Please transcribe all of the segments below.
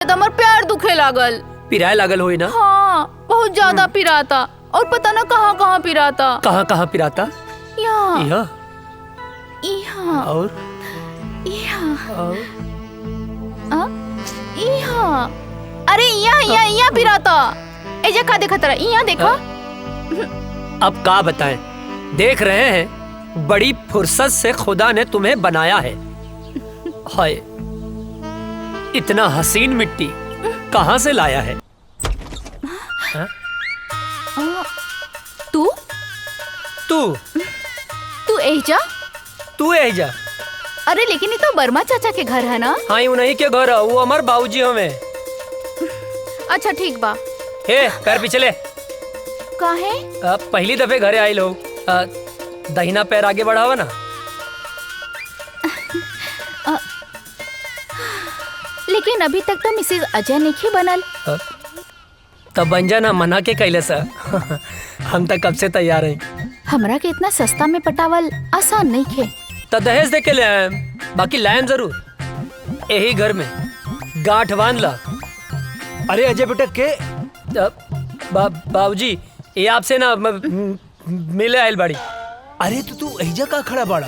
तो हमार प्यार दुखे लागल। पिराए लागल होई ना? हाँ, बहुत ज्यादा पिराता और पता ना कहाँ कहाँ पिराता। कहाँ कहाँ पिराता? यहाँ यहाँ यहाँ और यहाँ यहाँ, अरे यहाँ यहाँ यहाँ पिराता। एजा का देखा तेरा, यहाँ देखा। अब का बताएं, देख रहे हैं बड़ी फुर्सत से खुदा ने तुम्हें बनाया है। हाय, इतना हसीन मिट्टी कहाँ से लाया है? तू तू तू एजा? तू एजा? अरे लेकिन ये तो वर्मा चाचा के घर है ना? हाँ, उन्हीं के घर है, वो हमार बाबूजी हमें। अच्छा ठीक बा। हे पैर पिछले काहे? पहली दफे घरे आई लोग, दहिना पैर आगे बढ़ावा ना। लेकिन अभी तक तो मिसेज अजय नहीं बनल। तब बन जाना, मना के कैले सा। हम तक कब से तैयार हैं। हमरा के इतना सस्ता में पटावल आसान नहीं खे। तो दहेज दे के ले आए, बाकी लाएम जरूर। यही घर में गांठ बांध ला। अरे अजय बेटा के बाबूजी ये आपसे ना मिले आयल बाड़ी। अरे तो तू एजा का खड़ा बाड़ा,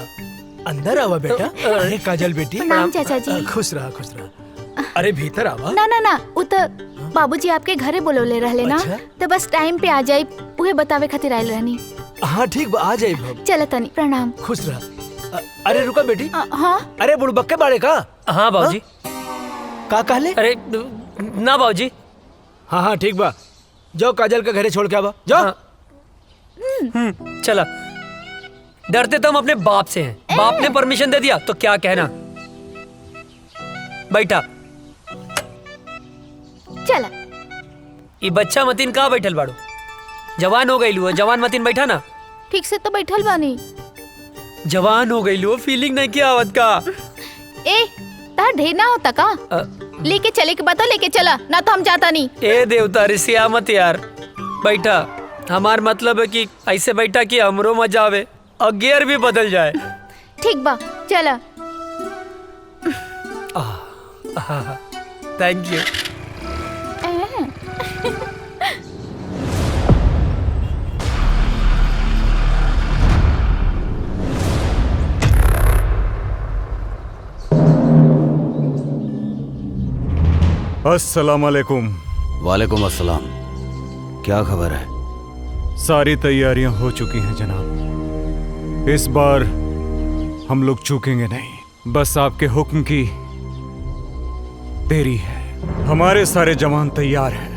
अंदर आवा बेटा। अरे काजल बेटी, प्रणाम चाचा जी। खुश रहा खुश रहा। अरे भीतर आवा। ना ना ना, उ तो बाबूजी आपके घरे बोलौले रहले ना। अच्छा? तो बस टाइम पे आ जाई, उहे बतावे खातिर आयल रहनी। हाँ ठीक बा, आ जाए भाव। चल तनी, प्रणाम। खुश रहा। अरे रुका बेटी। हाँ अरे बुड़बक्के बाड़े का? हाँ बाबूजी। का कहले? अरे ना बाबूजी। हाँ हाँ ठीक बा, जाओ काजल का घरे छोड़ के आवा, जाओ। चला। डरते तो हम अपने बाप से हैं। बाप ने परमिशन दे दिया तो क्या कहना। बैठा। चला। ये बच्चा मतीन कहाँ बैठल बाड़ू? जवान हो गई लू, जवान मतीन बैठा ना। ठीक से तो बैठल बानी। जवान हो गई लू, फीलिंग नहीं किया आवत का। ए तार ढेर ना होता का? लेके चले के बता, लेके चला ना तो हम जाता नहीं। ए देवता रिसिया मत यार, बैठा। हमार मतलब है कि ऐसे बैठा कि हमरो मजा आवे और गियर भी बदल जाए। ठीक बा, चला। Thank you. अस्सलाम वालेकुम। वालेकुम अस्सलाम। क्या खबर है? सारी तैयारियां हो चुकी हैं जनाब। इस बार हम लोग चूकेंगे नहीं, बस आपके हुक्म की देरी है। हमारे सारे जवान तैयार हैं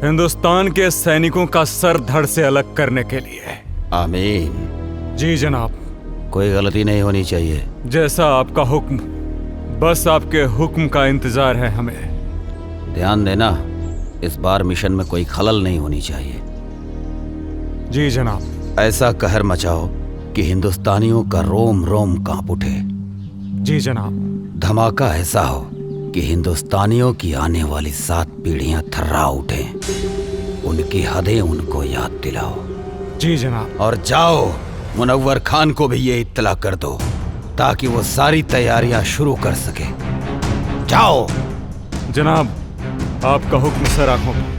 हिंदुस्तान के सैनिकों का सर धड़ से अलग करने के लिए। आमीन। जी जनाब। कोई गलती नहीं होनी चाहिए। जैसा आपका हुक्म, बस आपके हुक्म का इंतजार है हमें। ध्यान देना, इस बार मिशन में कोई खलल नहीं होनी चाहिए। जी जनाब। ऐसा कहर मचाओ कि हिंदुस्तानियों का रोम रोम कांप उठे। जी जनाब। धमाका ऐसा हो कि हिंदुस्तानियों की आने वाली 7 पीढ़ियां थर्रा उठें। उनकी हदें उनको याद दिलाओ। जी जनाब। और जाओ, मुनव्वर खान को भी ये इत्तला कर दो ताकि वो सारी तैयारियां शुरू कर सके। जाओ। जनाब, आपका हुक्म सर आंखों में।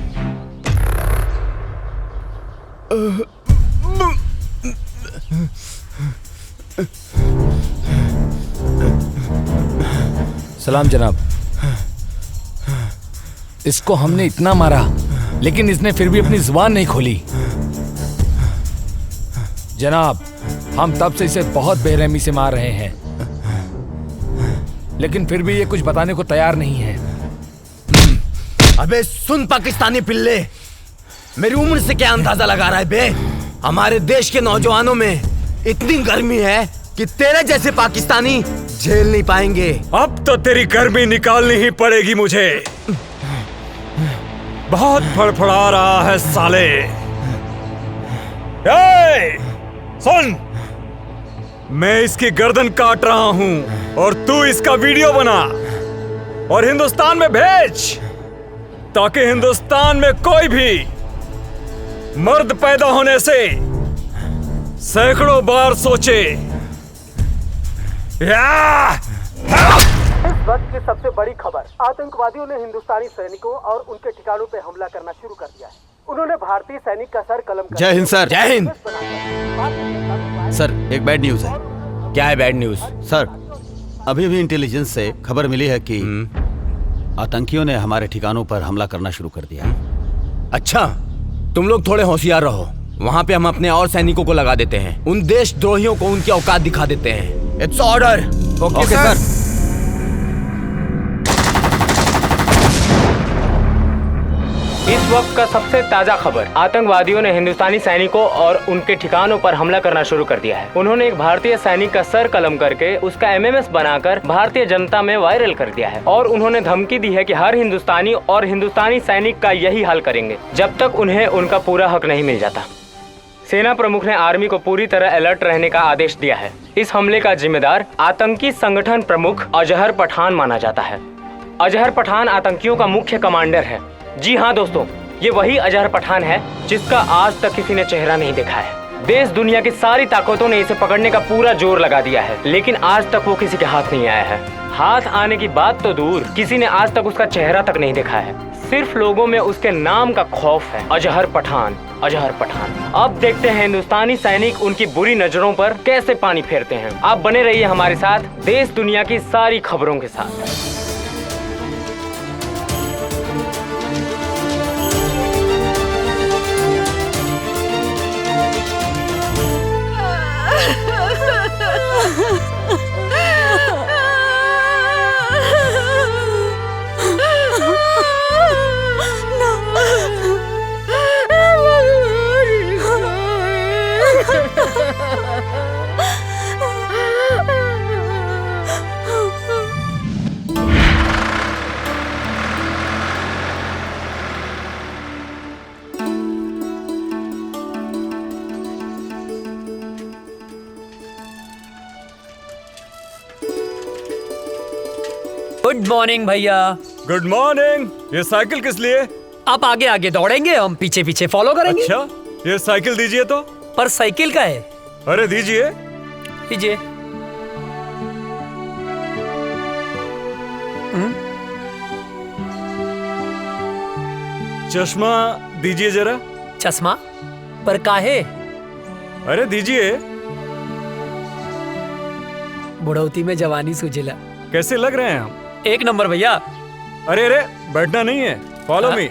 सलाम जनाब। इसको हमने इतना मारा लेकिन इसने फिर भी अपनी जुबान नहीं खोली। जनाब, हम तब से इसे बहुत बेरहमी से मार रहे हैं लेकिन फिर भी ये कुछ बताने को तैयार नहीं है। अबे सुन पाकिस्तानी पिल्ले, मेरी उम्र से क्या अंदाजा लगा रहा है बे? हमारे देश के नौजवानों में इतनी गर्मी है कि तेरे जैसे पाकिस्तानी झेल नहीं पाएंगे। अब तो तेरी गर्मी निकालनी ही पड़ेगी मुझे। बहुत फड़फड़ा रहा है साले। सुन, मैं इसकी गर्दन काट रहा हूं और तू इसका वीडियो बना और हिंदुस्तान में भेज ताकि हिंदुस्तान में कोई भी मर्द पैदा होने से सैकड़ों बार सोचे। या! वक्त की सबसे बड़ी खबर, आतंकवादियों ने हिंदुस्तानी सैनिकों और उनके ठिकानों पर हमला करना शुरू कर दिया है। उन्होंने भारतीय सैनिक का सर कलम कर जय हिंद सर। जय हिंद सर, एक बैड न्यूज़ है। क्या है बैड न्यूज? सर, अभी भी इंटेलिजेंस से खबर मिली है कि आतंकियों ने हमारे ठिकानों पर हमला करना शुरू कर दिया है। अच्छा, तुम लोग थोड़े होशियार रहो। वहाँ पे हम अपने और सैनिकों को लगा देते हैं। उन देशद्रोहियों को उनकी औकात दिखा देते हैं। It's order. ओके सर। इस वक्त का सबसे ताजा खबर, आतंकवादियों ने हिंदुस्तानी सैनिकों और उनके ठिकानों पर हमला करना शुरू कर दिया है। उन्होंने एक भारतीय सैनिक का सर कलम करके उसका एमएमएस बनाकर भारतीय जनता में वायरल कर दिया है और उन्होंने धमकी दी है कि हर हिंदुस्तानी और हिंदुस्तानी सैनिक का यही हाल करेंगे जब तक उन्हें उनका पूरा हक नहीं मिल जाता। सेना प्रमुख ने आर्मी को पूरी तरह अलर्ट रहने का आदेश दिया है। इस हमले का जिम्मेदार आतंकी संगठन प्रमुख अजहर पठान माना जाता है। अजहर पठान आतंकियों का मुख्य कमांडर है। जी हाँ दोस्तों, ये वही अजहर पठान है जिसका आज तक किसी ने चेहरा नहीं देखा है। देश दुनिया की सारी ताकतों ने इसे पकड़ने का पूरा जोर लगा दिया है, लेकिन आज तक वो किसी के हाथ नहीं आया है। हाथ आने की बात तो दूर, किसी ने आज तक उसका चेहरा तक नहीं देखा है। सिर्फ लोगों में उसके नाम का खौफ है, अजहर पठान, अजहर पठान। अब देखते हैं हिंदुस्तानी सैनिक उनकी बुरी नजरों पर कैसे पानी फेरते हैं। आप बने रहिए हमारे साथ देश दुनिया की सारी खबरों के साथ। गुड मॉर्निंग भैया। Good morning. ये साइकिल किस लिए? आप आगे आगे दौड़ेंगे, हम पीछे पीछे फॉलो करेंगे। अच्छा, ये साइकिल दीजिए तो। पर साइकिल का है। अरे दीजिए। दीजिए। चश्मा दीजिए जरा। चश्मा पर काहे? अरे दीजिए। बुढ़ौती में जवानी सूझेला। कैसे लग रहे हैं हम? एक नंबर भैया। अरे अरे, बैठना नहीं है, फॉलो मी।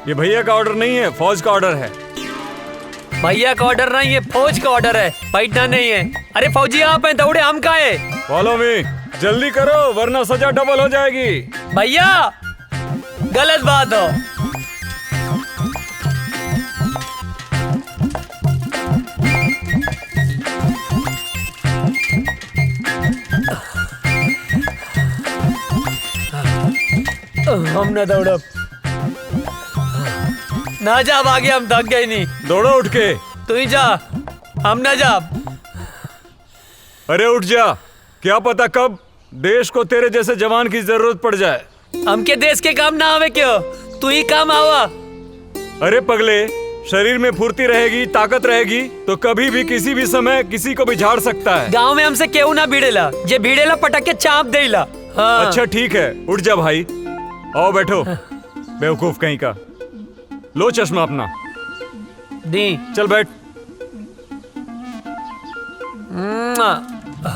ये भैया का ऑर्डर नहीं है, फौज का ऑर्डर है। भैया का ऑर्डर नहीं है, फौज का ऑर्डर है, बैठना नहीं है। अरे फौजी आप हैं, दौड़े हम का है। फॉलो मी, जल्दी करो वरना सजा डबल हो जाएगी। भैया गलत बात हो। हम न दौड़ब ना जा, आगे हम थक गए नहीं। दौड़ो उठ के। तू ही जा, हम ना जा। अरे उठ जा, क्या पता कब देश को तेरे जैसे जवान की जरूरत पड़ जाए। हमके देश के काम ना आवे क्यों, तू ही काम आवा। अरे पगले, शरीर में फुर्ती रहेगी, ताकत रहेगी तो कभी भी किसी भी समय किसी को भी झाड़ सकता है। गांव में हमसे केहू ना भिड़ेला, जे भिड़ेला पटक के चाप देला। हाँ। अच्छा ठीक है, उठ जा भाई। आओ बैठो, बेवकूफ कहीं का। लो चश्मा अपना। दी। चल बैठ।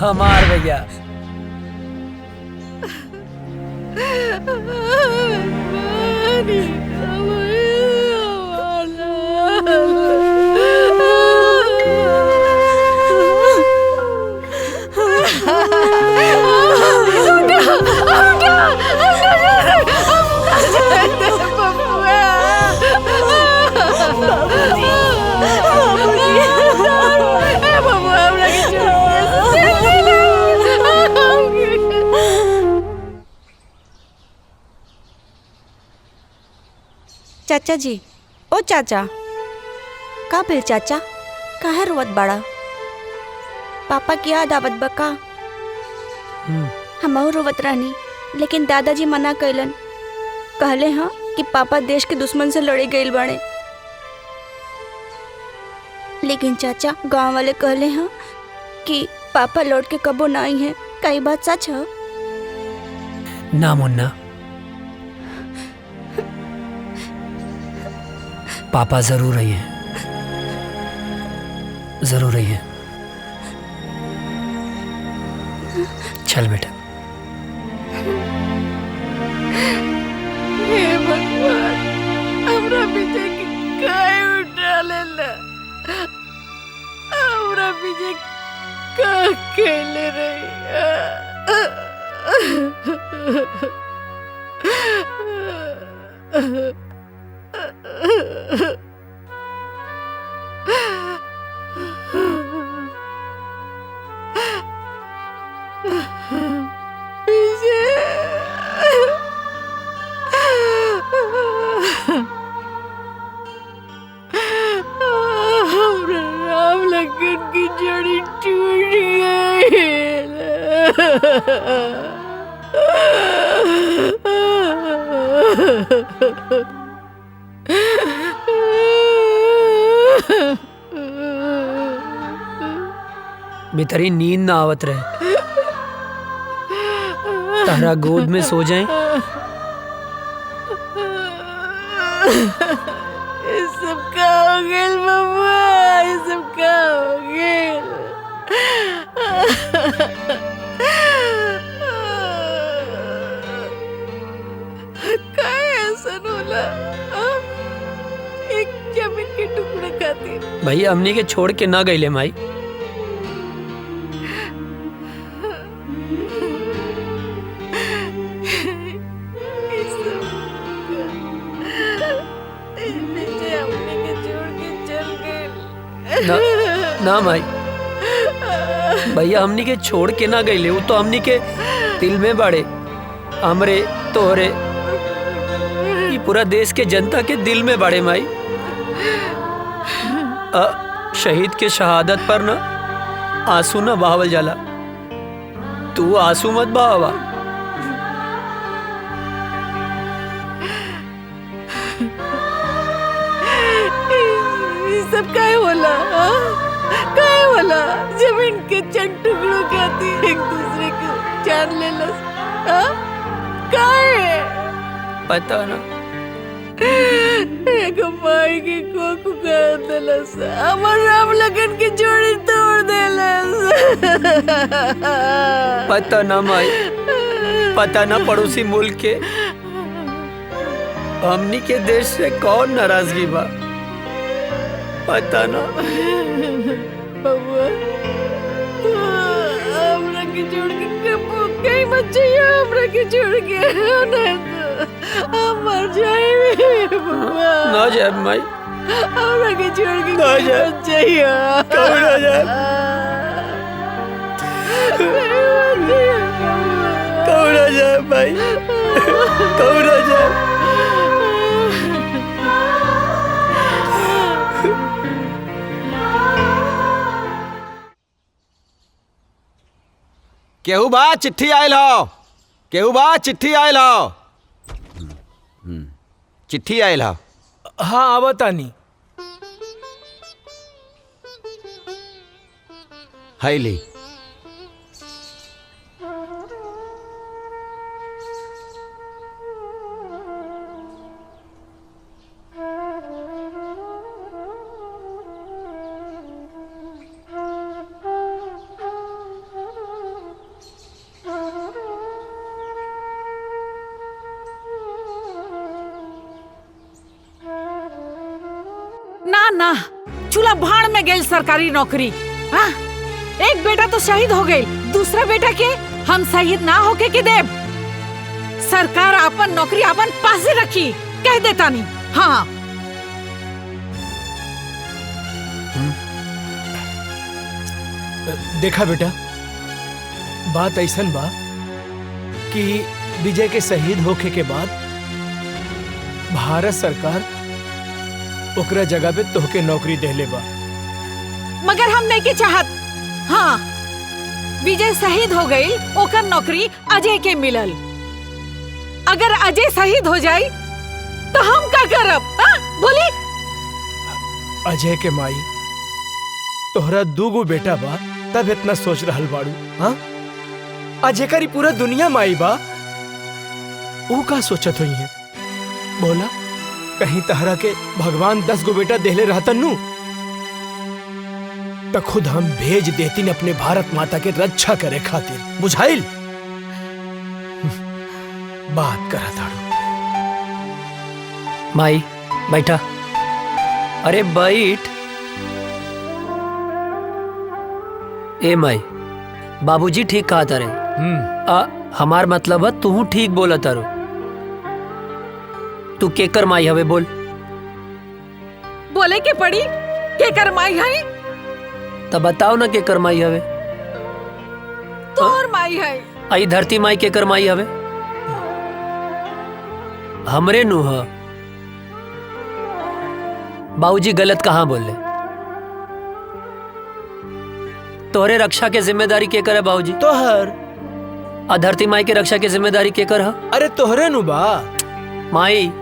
हमार भैया। चाचा जी, ओ चाचा, का भेल चाचा, काहे रोवत बड़ा? पापा की याद आवत बा का? हमहू रोवत रहनी, लेकिन दादाजी मना कैलन। कहले हाँ कि पापा देश के दुश्मन से लड़े गईल बाड़े। लेकिन चाचा, गांव वाले कहले हाँ कि पापा लौट के कबो ना आई हैं। कई बात सच है? ना मुन्ना, पापा जरूर रही हैं, जरूर रही हैं। चल बेटा। हे भगवान, हमरा विजय के काहे उठा लेला? हमरा विजय का खेले रही। राम लखन की जड़ी टूट बेतरी नींद ना आवत रहे, तारा गोद में सो जाए। ये सब का हो गेल बबुआ, ये सब का हो गेल? काहे ऐसन होला? एक जमीन के टुकड़े खातिर भाई हमनी के छोड़ के ना गईले माई। ना, ना माई, भैया हमनी के छोड़ के ना गईले, वो तो हमनी के दिल में बाड़े, हमरे तोहरे ये पूरा देश के जनता के दिल में बाड़े माई। शहीद के शहादत पर ना आंसू ना बहावल जाला, तू आंसू मत बहावा। सब काहे होला? काहे होला? जमीन के चंद टुकड़ों खाती एक दूसरे को जान लेलस। काहे? पता ना। एक माई के कोकू कर देलस, हमर राम लगन की जोड़ी तोड़ देलस। पता ना माई, पता ना पड़ोसी मुल्क के हमनी के देश से कौन नाराजगी बा, पता ना। बबुआ, हमरा के छोड़ के कहीं मत जाइए, हमरा के छोड़ के नहीं तो हम मर जाएंगे बबुआ। ना जाए माई, हमरा के छोड़ के ना जाए, मत जाइए। कहीं ना जाए, कहीं ना जाए माई, कहीं ना जाए। केहू बा चिट्ठी आयल हो, केहू बा चिट्ठी आयल हो, चिट्ठी आयल हो। हाँ आवतानी। हैली ना ना, चूल्हा भाड़ में गेल सरकारी नौकरी। हाँ? एक बेटा तो शहीद हो गई, दूसरा बेटा के हम शहीद ना होके के देव। सरकार अपन नौकरी अपन पासे रखी, कह देता नहीं। हाँ देखा बेटा, बात ऐसन बा कि विजय के शहीद होखे के बाद भारत सरकार ओकरा जगह पे तोहके नौकरी देले बा। मगर हम नहीं के चाहत। हाँ, विजय शहीद हो गई, ओकर नौकरी अजय के मिलल। अगर अजय शहीद हो जाई तो हम का करब? बोली। अजय के माई, तोहरा दूगो बेटा बा, तब इतना सोच रहल बाड़ू? हाँ, अजय करी पूरा दुनिया माई बा, वो का सोचत हुई है? बोला कहीं तहरा के भगवान 10 गो बेटा देले रहतन नु तो खुद हम भेज देती अपने भारत माता के रक्षा करे खातिर। बुझाइल? बात करा था। माई बैठा। अरे बैठ। ए माई, बाबूजी ठीक कहा तारे। हमार मतलब है तू ठीक बोला तारो। तू केकर माई हवे बोल? बोले के पड़ी केकर माई है? तब बताओ ना केकर माई हवे। तोर माई है। आई धरती माई केकर माई हवे? हमरे नु ह। बाबूजी गलत कहाँ बोले? तोहरे रक्षा के जिम्मेदारी के करे बाबूजी? तोहर। धरती माई के रक्षा की जिम्मेदारी के कर? अरे तोहरे नु बा। माई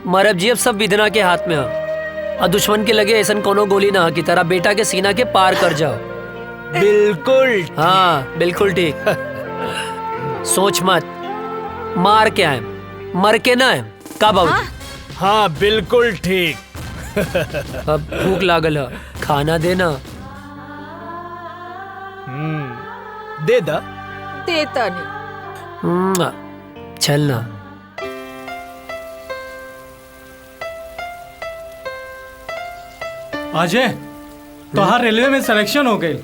मरब जी अब सब विधना के हाथ में है। और दुश्मन के लगे ऐसा कोनो गोली ना कि तेरा बेटा के सीना के पार कर जाओ। बिल्कुल। हाँ बिल्कुल ठीक। सोच मत, मार के आए मर के ना आए का बाबूजी? हाँ बिल्कुल ठीक। अब भूख लागल है, खाना देना। दे दा। देता नहीं। चलना। अजय, तोहार रेलवे में सिलेक्शन हो गई।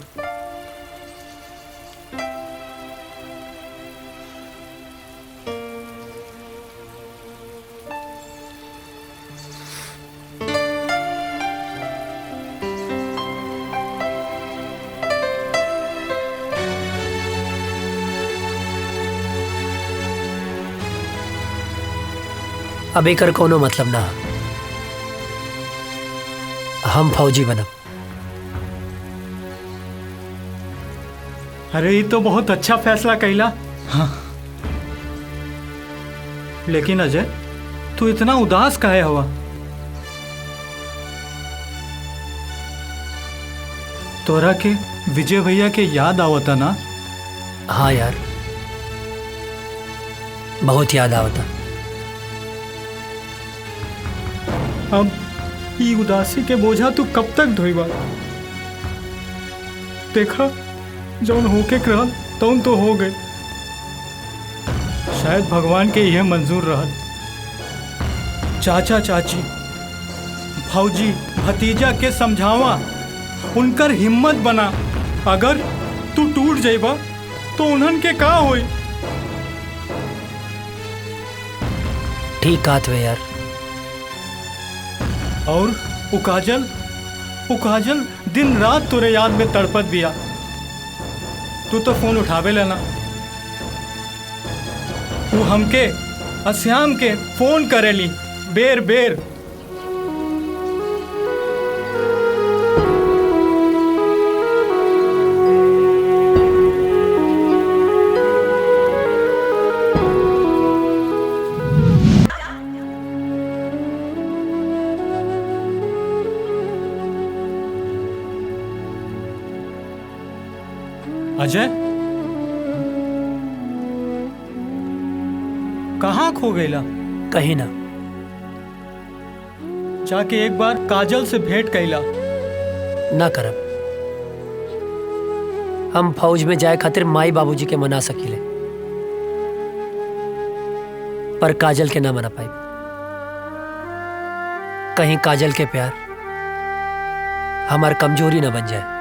अब एकर कोनो मतलब ना। हम फौजी बनब। अरे ये तो बहुत अच्छा फैसला कैला। हाँ। लेकिन अजय, तू इतना उदास काहे हुआ? तोरा के विजय भैया के याद आवता ना? हाँ यार, बहुत याद आवता। अब ये उदासी के बोझा तू कब तक ढोईबा? देखा, जौन होके रहल तौन तो हो गए। शायद भगवान के यह मंजूर रहल। चाचा चाची, भौजी, भतीजा के समझावा, उनकर हिम्मत बना। अगर तू टूट जाइबा तो उन्हन के का होई? ठीक कहत वे यार। और उकाजल दिन रात तोरे याद में तड़पत बिया। तू तो फोन उठावे लेना। तू हमके अश्याम के फोन करेली बेर बेर। अजय, कहाँ खो गईला? कहीं ना। जाके एक बार काजल से भेंट कैला। ना करब। हम फौज में जाए खातिर माई बाबूजी के मना सकीले, पर काजल के ना मना पाई। कहीं काजल के प्यार हमार कमजोरी ना बन जाए।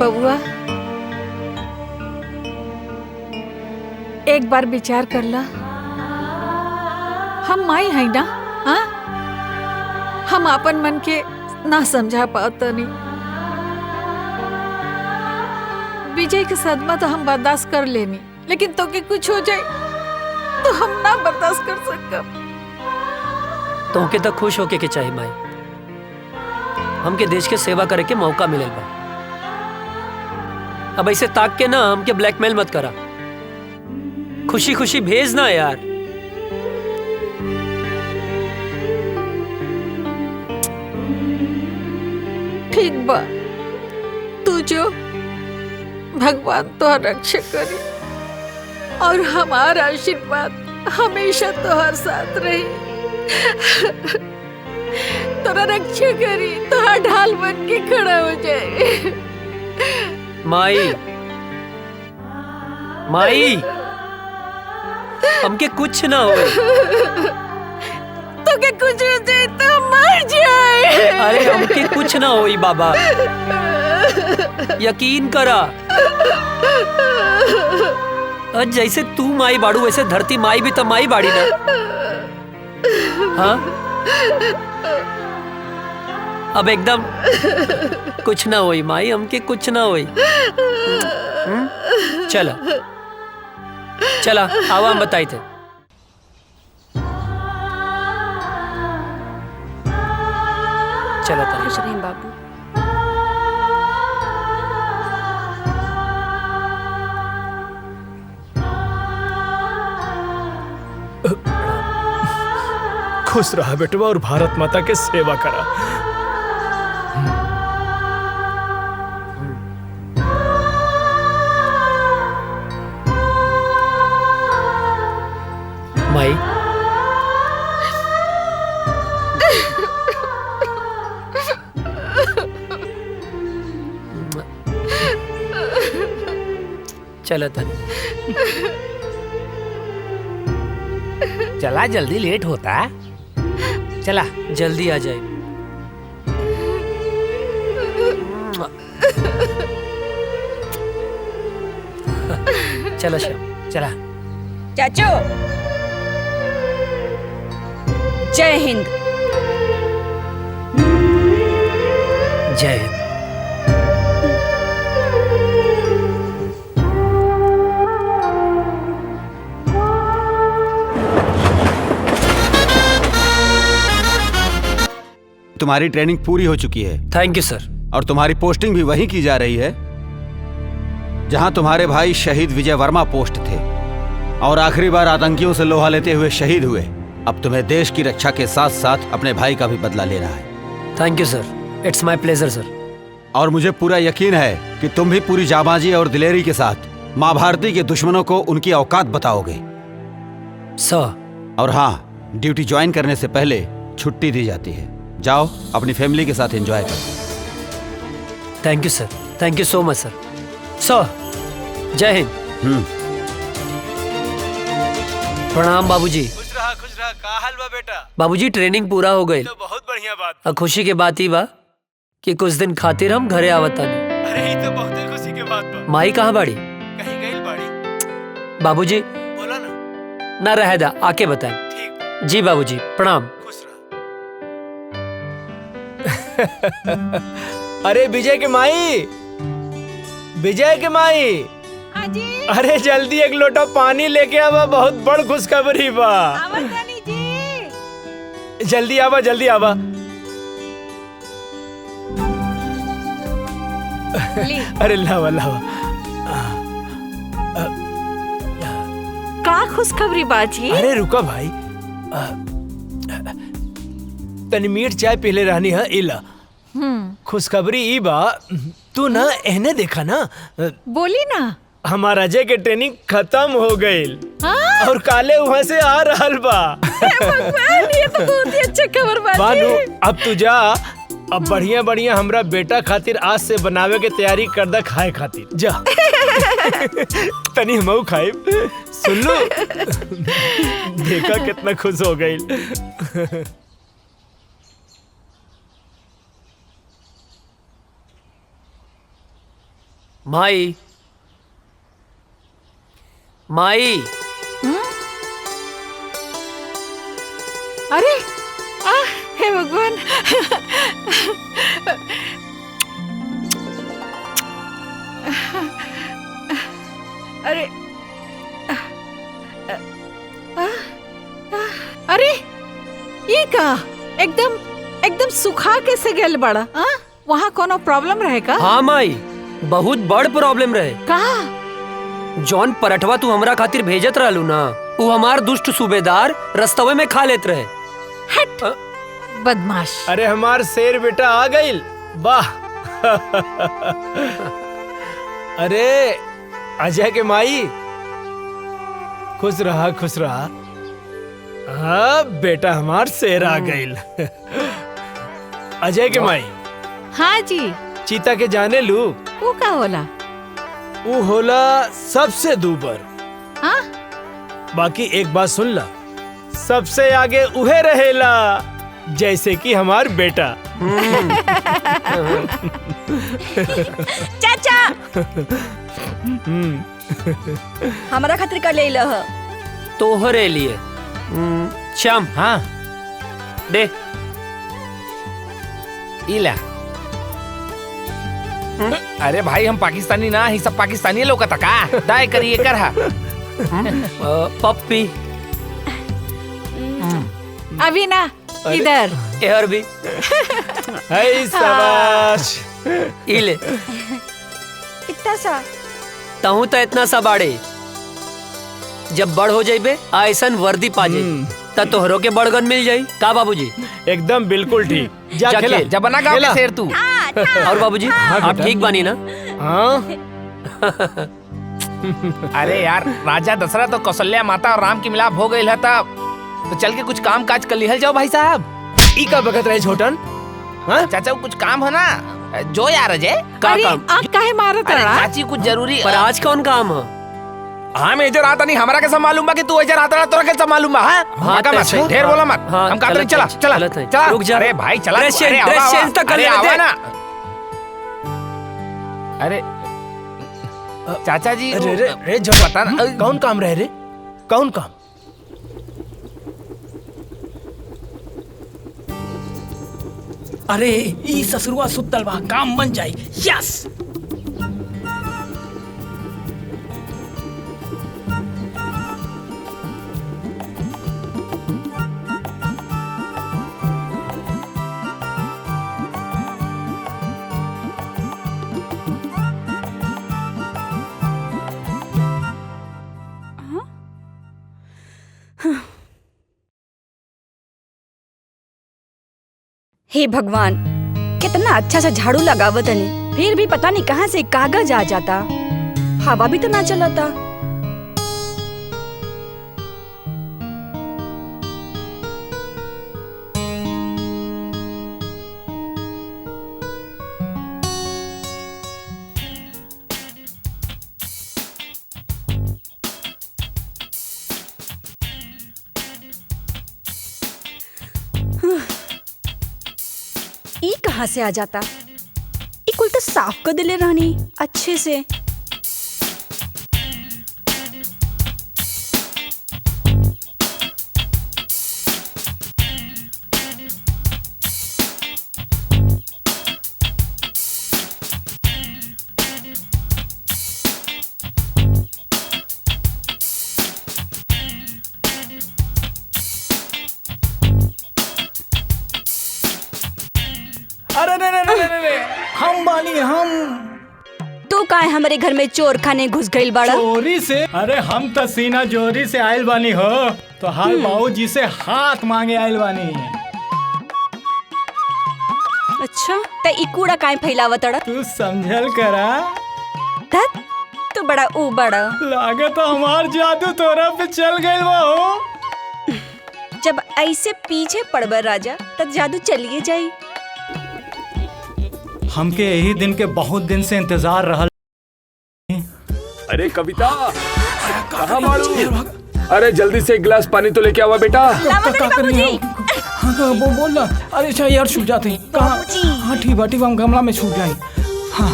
बबुआ, एक बार विचार कर ला। हम माई है ना? हाँ, हम अपन मन के ना समझा पाता नहीं। विजय के सदमा तो हम बर्दाश्त कर लेनी, लेकिन तो के कुछ हो जाए तो हम ना बर्दाश्त कर सकब। तुमके तक खुश होके के चाहे माई, हमके देश के सेवा करे के मौका मिलल बा। अब ऐसे ताक के ना हमके ब्लैकमेल मत करा, खुशी खुशी भेज ना यार। ठीक बा, तू जो भगवान तोहर रक्षा करी और हमारा आशीर्वाद हमेशा तोहर साथ रही। तोरा रक्षा करी, तोहरा ढाल बन के खड़ा हो जाए। माई माई, हमके कुछ ना होए। तो के कुछ हो जाए तो मर जाए। अरे हमके कुछ ना होई बाबा, यकीन करा। और जैसे तू माई बाड़ू वैसे धरती माई भी तो माई बाड़ी ना। हाँ, अब एकदम कुछ ना होई माई, हमके कुछ ना होई। चला चला, आवा हम बताई थे। चला खुश रहें बाबू। खुश रहा बेटवा और भारत माता के सेवा करा। माई, चलो तन चला, जल्दी लेट होता। चला जल्दी आ जाए। चलो श्याम, चला। चाचू, जय हिंद। जय हिंद। तुम्हारी ट्रेनिंग पूरी हो चुकी है। थैंक यू सर। और तुम्हारी पोस्टिंग भी वहीं की जा रही है जहां तुम्हारे भाई शहीद विजय वर्मा पोस्ट थे और आखिरी बार आतंकियों से लोहा लेते हुए शहीद हुए। अब तुम्हें देश की रक्षा के साथ साथ अपने भाई का भी बदला लेना है। Thank you sir, it's my pleasure sir. और मुझे पूरा यकीन है कि तुम भी पूरी जाबाजी और दिलेरी के साथ माँ भारती के दुश्मनों को उनकी औकात बताओगे सर। और हाँ, ड्यूटी ज्वाइन करने से पहले छुट्टी दी जाती है। जाओ अपनी फैमिली के साथ एंजॉय करो। Thank you sir, thank you so much सर। सर, जय हिंद। प्रणाम बाबूजी। खुश रहा। का हाल बा बेटा? बाबूजी ट्रेनिंग पूरा हो गई। तो बहुत बढ़िया बात। और खुशी के बात ही बा कि कुछ दिन खातिर हम घरे आवतानी। अरे ये तो बहुत खुशी के बात बा। माई कहाँ बाड़ी? कहीं गई बाड़ी। बाबूजी बोला ना रह दा, आके बताएं। ठीक। जी बाबूजी, प्रणाम। खुश रहा। अरे विजय के माई, विजय के माई, अरे जल्दी एक लोटा पानी लेके आवा, बहुत बड़ खुशखबरी बा। जल्दी आवा, जल्दी आवा। अरे लावा लावा। का खुशखबरी बाजी? अरे रुका भाई, तनी मीठ चाय पीले रहनी है। इला खुशखबरी ई बा, तू ना एहने देखा ना। बोली ना। हमारा अजय के ट्रेनिंग खत्म हो गई और काले वहाँ से आ रहल बा। भगवान, ये तो बहुत ही अच्छा खबर बाजी। बानू, अब तू जा, अब बढ़िया बढ़िया हमरा बेटा खातिर आज से बनावे के तैयारी कर दा, खाए खातिर जा। तनी हमऊ खाए। सुन लो, देखा कितना खुश हो गई। माई, माई। अरे हे भगवान। अरे अरे ये का एकदम एकदम सुखा कैसे गेल बड़ा? वहाँ कोनो प्रॉब्लम रहे का? हाँ माई, बहुत बड़ प्रॉब्लम रहे। का जॉन पराठवा तू हमरा खातिर भेजत रहलू ना, वो हमार दुष्ट सूबेदार रस्तवे में खा लेत रहे। हट बदमाश। अरे हमार शेर बेटा आ गइल, वाह। अरे अजय के माई, खुश रहा खुश रहा। हाँ बेटा हमार शेर आ गइल। अजय के माई। हाँ जी। चीता के जाने लू? वो का होला? वो होला सबसे दूबर। हाँ? बाकी एक बात सुन ला, सबसे आगे उहे रहेला, जैसे कि हमार बेटा। चाचा हमारा खातिर कर ले लह। तोहरे लिए। श्याम, हाँ दे। इला। अरे भाई हम पाकिस्तानी ना, ही सब पाकिस्तानी लोग का का दाय करिए कर हा। पप्पी। अभी ना इधर। यार भी। हाय शाबाश। इले। इतना सा। तहु तो इतना सा बाड़े। जब बड़ हो जाइबे ऐसन वर्दी पा जाई, त तोहरो के बड़गन मिल जाई। का बाबूजी? एकदम बिल्कुल ठीक। जा खेला। जब बना गाँव के शेर तू। और बाबूजी आप ठीक बानी ना? हाँ। अरे यार, राजा दशरथ और कौशल्या माता और राम की मिलाप हो गई है तब तो चल के कुछ काम काज कर लिहल जाओ भाई साहब। ई का बगत रहे छोटन? हाँ? चाचा कुछ काम है ना, जो यार अजय। का अरे काम? आप काहे मारत अरे रहा? चाची कुछ जरूरी। पर आज कौन काम है? हाँ मैं इधर आता नहीं, हमारा कैसा मालूम बा कि तू इधर आता रहा, तोरा कैसा मालूम बा? हाँ मत अच्छा। ढेर बोला मत। हाँ, हम कहते नहीं, चला चला रुक जा। अरे भाई चला। ड्रेस अरे चेंज तो कर अरे लेने आवा दे। ना। अरे चाचा जी अरे रे रे जो पता ना कौन काम रहे रे? कौन काम? अरे ई ससुरवा सुतल बा, काम बन जाई। यस। हे भगवान, कितना अच्छा सा झाड़ू लगावत हनी, फिर भी पता नहीं कहाँ से कागज आ जाता। हवा भी तो ना चलता। ई कहाँ से आ जाता? ई कुल तो साफ कर दिले रहनी अच्छे से। अरे रे रे रे रे रे, हम बानी हम। तू काहे हमारे घर में चोर खाने घुस गइल बाड़ा? चोरी से? अरे हम तो सीना जोरी से आयल बानी हो, तो हाल बाबूजी से हाथ मांगे आयल बानी। अच्छा, ते ई कूड़ा काहे फैलावत अड़ा? तू समझल करा। धत, तू बड़ा ऊ बड़ा। लागे तो हमार जादू तोरा पे चल गइल बा हो। जब ऐसे पीछे पड़बर राजा, तब जादू चलिए जाई। हमके यही दिन के बहुत दिन से इंतजार रहल। अरे कविता, कहाँ मारू? अरे जल्दी से एक गिलास पानी तो लेके आवा बेटा। हाँ बोल ना। अरे अच्छा यार छूट जाते हैं। कहाँ? हाँ ठीक बा, हम गमला में छूट जाए। हाँ।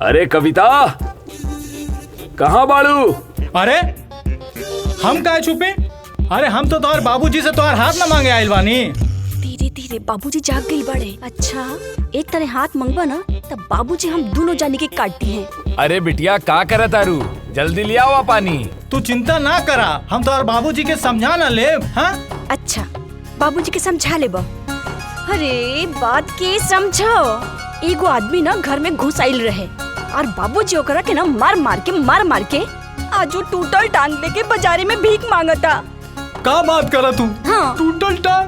अरे कविता, कहाँ बाड़ू? अरे हम काहे छुपे? अरे हम तो तोहर बाबूजी से तोहर हाथ न मांगे आइल बानी। धीरे धीरे बाबूजी जाग गई बड़े। अच्छा, एक तरह हाथ मंगवा ना, तब बाबूजी हम दोनों जाने के काटती हैं। अरे बिटिया का करे तारू, जल्दी ले आओ पानी। तू चिंता ना करा, हम तोहर बाबूजी के समझा ना ले। हाँ? अच्छा बाबूजी के समझा ले बा। अरे बात के समझो। एगो आदमी ना घर में घुस आइल रहे और बाबूजी ओकरा के ना मार मार के आज वो टूटल टांग लेके बाजारे में भीख मांगता। का बात करा तू? हाँ। टूटल टांग?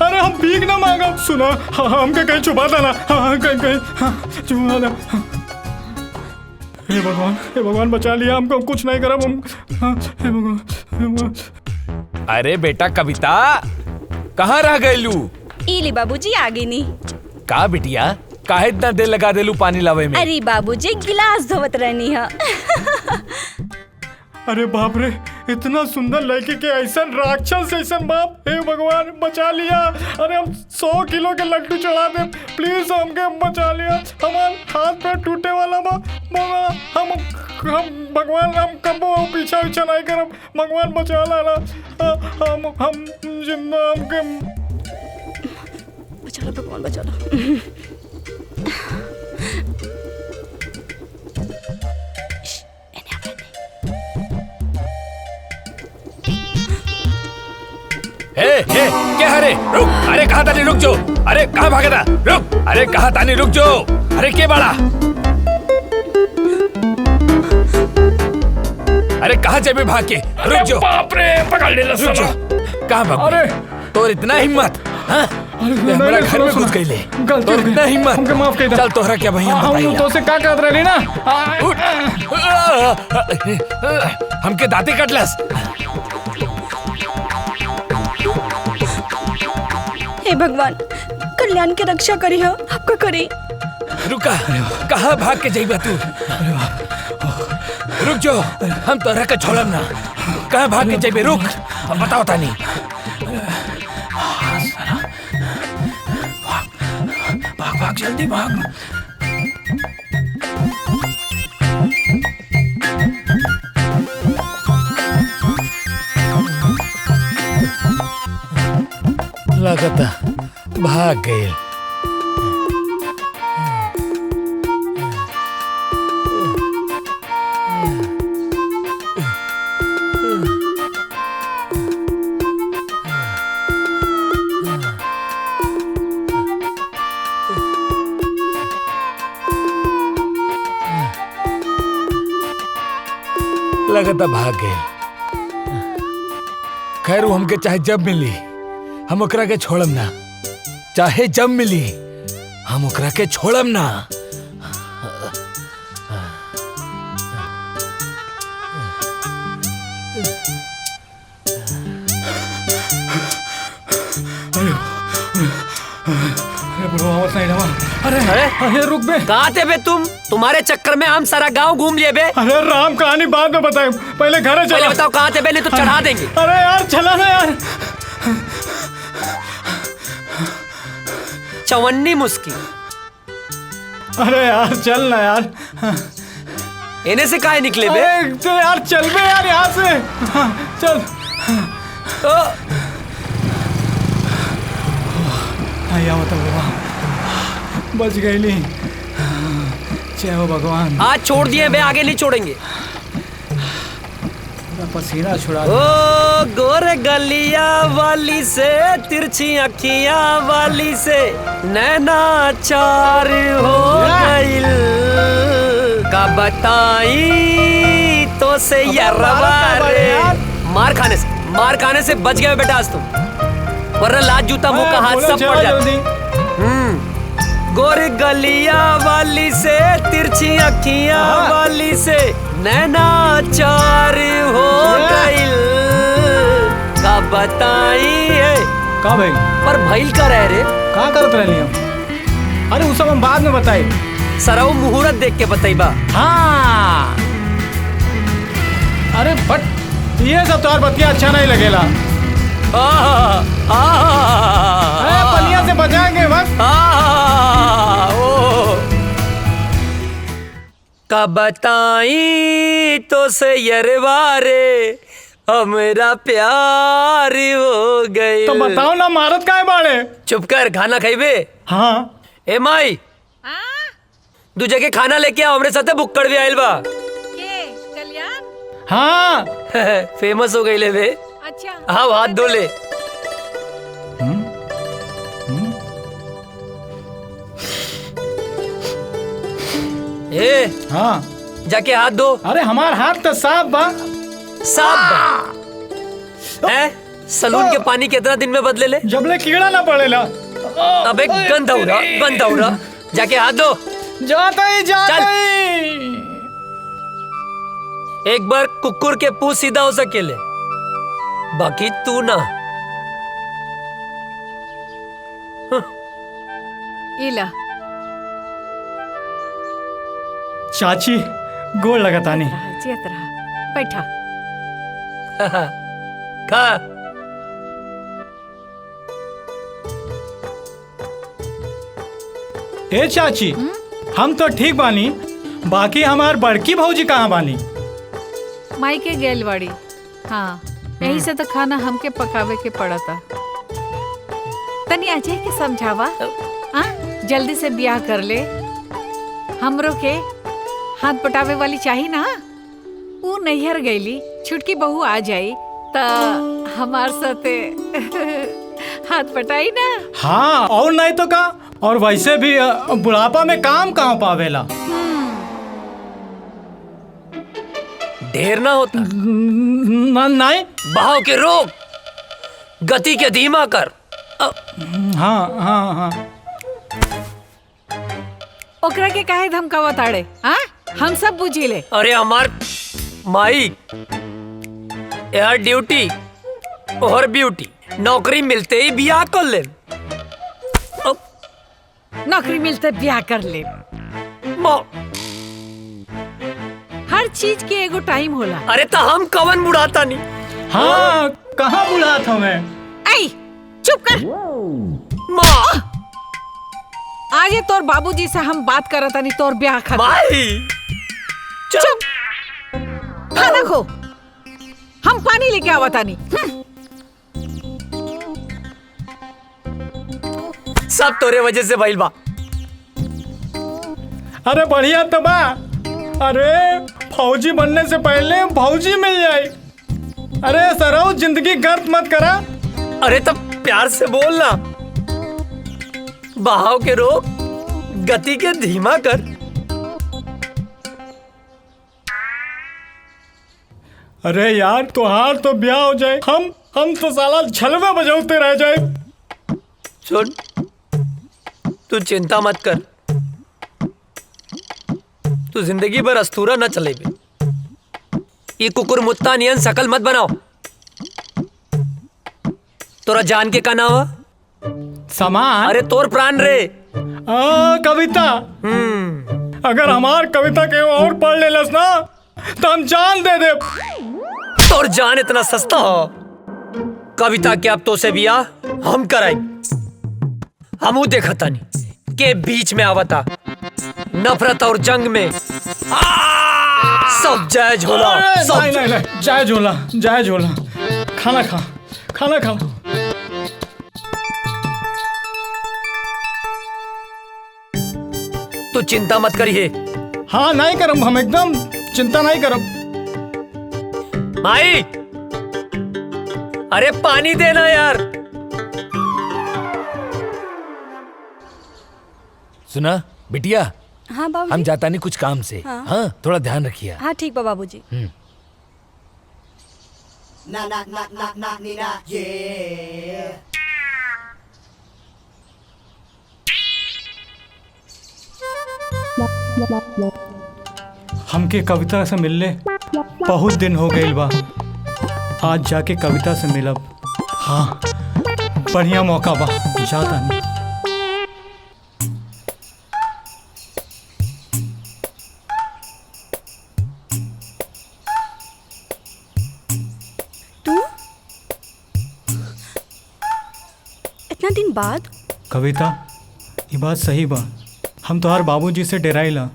अरे हम भीख ना मांगा। सुना हमके कहीं छुपा देना। कहीं छुपा दे। हे भगवान बचा लिया हमको। कुछ नहीं करा हम। हे भगवान। अरे बेटा कविता कहाँ रह गईलू? इली बाबूजी आगे नहीं। का बिटिया काहे इतना देर लगा देलू पानी लावे में? अरे बाबूजी गिलास धोवत रहनी है। अरे बाप रे, इतना सुंदर लड़की के ऐसा राक्षस ऐसा बाप। हे भगवान बचा लिया। अरे हम 100 किलो के लड्डू चढ़ा दे, प्लीज हमके बचा लिया। हमारे हाथ पैर टूटे वाला बा। हम भगवान हम कबो पीछा नहीं करब। भगवान बचा लाना। हम जिंदा हमके बचा लो भगवान बचा लो। क्या हरे रुक। अरे कहाँ तानी रुक जो। अरे कहाँ भागे था रुक। अरे कहाँ तानी रुक जो। अरे के बड़ा। अरे कहाँ जाबे भाग के रुक जो। बाप रे पकड़ ले रुक जो। कहाँ भाग? अरे तोर इतना हिम्मत? हाँ मेरा घर में घुस गई ले। तोर इतना हिम्मत? हमके माफ कर दे। चल तोहरा क्या भैया हम तो से का कहत रही ना। हमके दांते कटलस। हे भगवान कल्याण की रक्षा करी हो। आपका करी। रुका कहाँ भाग के जाइबा तू? रुक जो। हम तोहरा के छोड़ब ना। कहाँ भाग के जाइबे? रुक बताओ तानी। भाग भाग जल्दी भाग। लगता भाग गए। लगता भाग गए। खैर वो हमके चाहे जब मिली हम ओकरा के छोड़म ना। चाहे जब मिली हम ओकरा के छोड़म ना। अरे अरे रुक बे। कहाँ थे बे तुम? तुम्हारे चक्कर में हम सारा गांव घूम लिए बे। अरे राम कहानी बाद में बताए, पहले घर चलो। पहले बताओ कहाँ थे बे, नहीं तो चढ़ा देंगे। अरे यार चला ना यार। चवन्नी मुस्की। अरे यार चल ना यार। इन्हें से काहे निकले बे? तो यार चल बे यार यहाँ से। चल। आया बताओ बच गई ली। जय हो भगवान। आज छोड़ दिए बे, आगे नहीं छोड़ेंगे। पसीना छुड़ा। ओ गोरे गलिया वाली से तिरछी अखियां वाली से नैना चार हो गइल। का बताई तो से यरवा रे। मार खाने से बच गए बेटा आज तुम, वरना लात जूता मुंह का हाथ सब पड़ जाता। गोरी गलिया वाली से तिरछी अखियां वाली से नैना चार हो गइल। का बताई है का भाई पर भइल का रह रे। का करत रहली हम? अरे वो सब हम बाद में बताई। सरऊ मुहूर्त देख के बताइबा। हाँ अरे बट ये सब तोहर बतिया अच्छा नहीं लगेला। पनिया से बचाएंगे बस। का बताई तो से यरवारे हमरा प्यार हो गए। तो बताओ ना मारत काहे बाड़े? चुप कर, खाना खाइबे? हाँ। ए माई दू जगह खाना लेके आओ, हमरे साथे बुक्कड़ भी आइल बा। कल्याण? हाँ फेमस हो गई ले बे। अच्छा हाँ हाथ धो ले। ए हाँ जाके हाथ धो। अरे हमार हाथ तो साफ बा। साफ बा? सलून के पानी कितना दिन में बदले ले? जबले कीड़ा ना पड़ेला। अबे गंदा हो रहा। जाके हाथ धो। जाता ही। एक बार कुकुर के पूंछ सीधा हो सकेले, बाकी तू ना। इला चाची गोड़ लगातानी। चेत रहा, बैठा। खा। ए चाची, हम तो ठीक बानी, बाकी हमार बड़की भौजी कहाँ बानी? माई के गेल बाड़ी। हाँ, यही से तो खाना हमके पकावे के पड़ता। तनी अजय के समझावा, जल्दी से ब्याह कर ले। हमरो के हाथ पटावे वाली चाहिए ना। वो नैहर गईली, छुटकी बहू आ जाई ता हमार साथे हाथ पटाई ना। हाँ, और नहीं तो का। और वैसे भी बुढ़ापा में काम कहाँ पावेला। ढेर ना होता। नहीं। बहाव के रोक, गति के धीमा कर। हाँ। ओकरा के काहे धमकावा ताड़े? हम सब बुझी ले। अरे हमार माई यार, ड्यूटी और ब्यूटी, नौकरी मिलते ही ब्याह कर ले। नौकरी मिलते ब्याह कर ले। हर चीज के एगो टाइम होला। अरे तो हम कवन बुढ़ाता नहीं। हाँ, कहाँ बुढ़ाता मैं? ऐ चुप कर। माँ, आज ये तोर बाबूजी से हम बात करत नहीं, तोर ब्याह खत्म। माई चुप। खाना खो, हम पानी लेके आवता नहीं। सब तोरे वजह से भइल बा। अरे बढ़िया तो बा। अरे फौजी बनने से पहले फौजी मिल जाए। अरे सराउ, जिंदगी गर्द मत करा। अरे तब प्यार से बोलना। बहाव के रोक, गति के धीमा कर। अरे यार, तुहार तो ब्याह हो जाए, हम तो साला झलवे बजाते रह जाए। सुन, तू चिंता मत कर। तू जिंदगी भर अस्तूरा न चले बे। ये कुकुर मुत्ता नियन शकल मत बनाओ। तोरा जान के का नाम है? समान। अरे तोर प्राण रे। कविता। अगर हमार कविता के और पढ़ लेलस ना तो हम जान दे दे। तोर जान इतना सस्ता हो? कविता के अब तो से बियाह हम कराएंगे। हमू देखा तानी के बीच में आवता नफरत और जंग में सब जायज होला। नहीं, जायज होला। खाना खा। तू चिंता मत करिए। हाँ, नहीं करम, हम एकदम चिंता नहीं करम। माई, अरे पानी देना यार। सुना बिटिया, हाँ बाबूजी। हम जाता नहीं कुछ काम से। हाँ, थोड़ा ध्यान रखिए। हाँ ठीक बा बाबूजी। हमके कविता से मिलले बहुत दिन हो गए बा। आज जाके कविता से मिलब। हाँ, बढ़िया मौका बा, जाता नहीं। इतना दिन बाद? कविता, ये बात सही बा। हम तोहार बाबूजी से डराइला,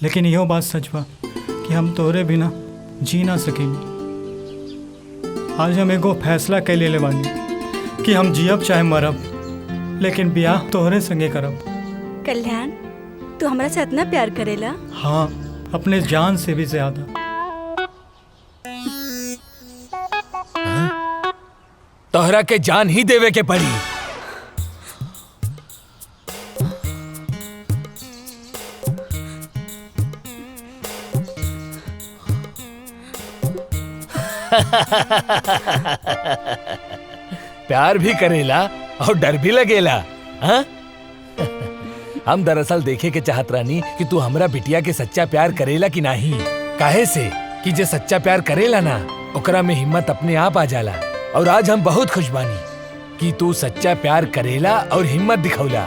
लेकिन यो बात सच बा कि हम तोहरे बिना जी ना सकेंगे। आज हम एगो फैसला कर ले बानी कि हम जियब चाहे मरब, लेकिन ब्याह तोहरे संगे करब। कल्याण, तू हमरा से इतना प्यार करेला? हाँ, अपने जान से भी ज्यादा। तोहरा के जान ही देवे के पड़ी। प्यार भी करेला और डर भी लगेला। हाँ? हम दरअसल देखे के चाहत रानी कि तू हमरा बिटिया के सच्चा प्यार करेला कि नहीं। काहे से कि जे सच्चा प्यार करेला ना ओकरा में हिम्मत अपने आप आ जाला। और आज हम बहुत खुश बानी कि तू सच्चा प्यार करेला और हिम्मत दिखौला।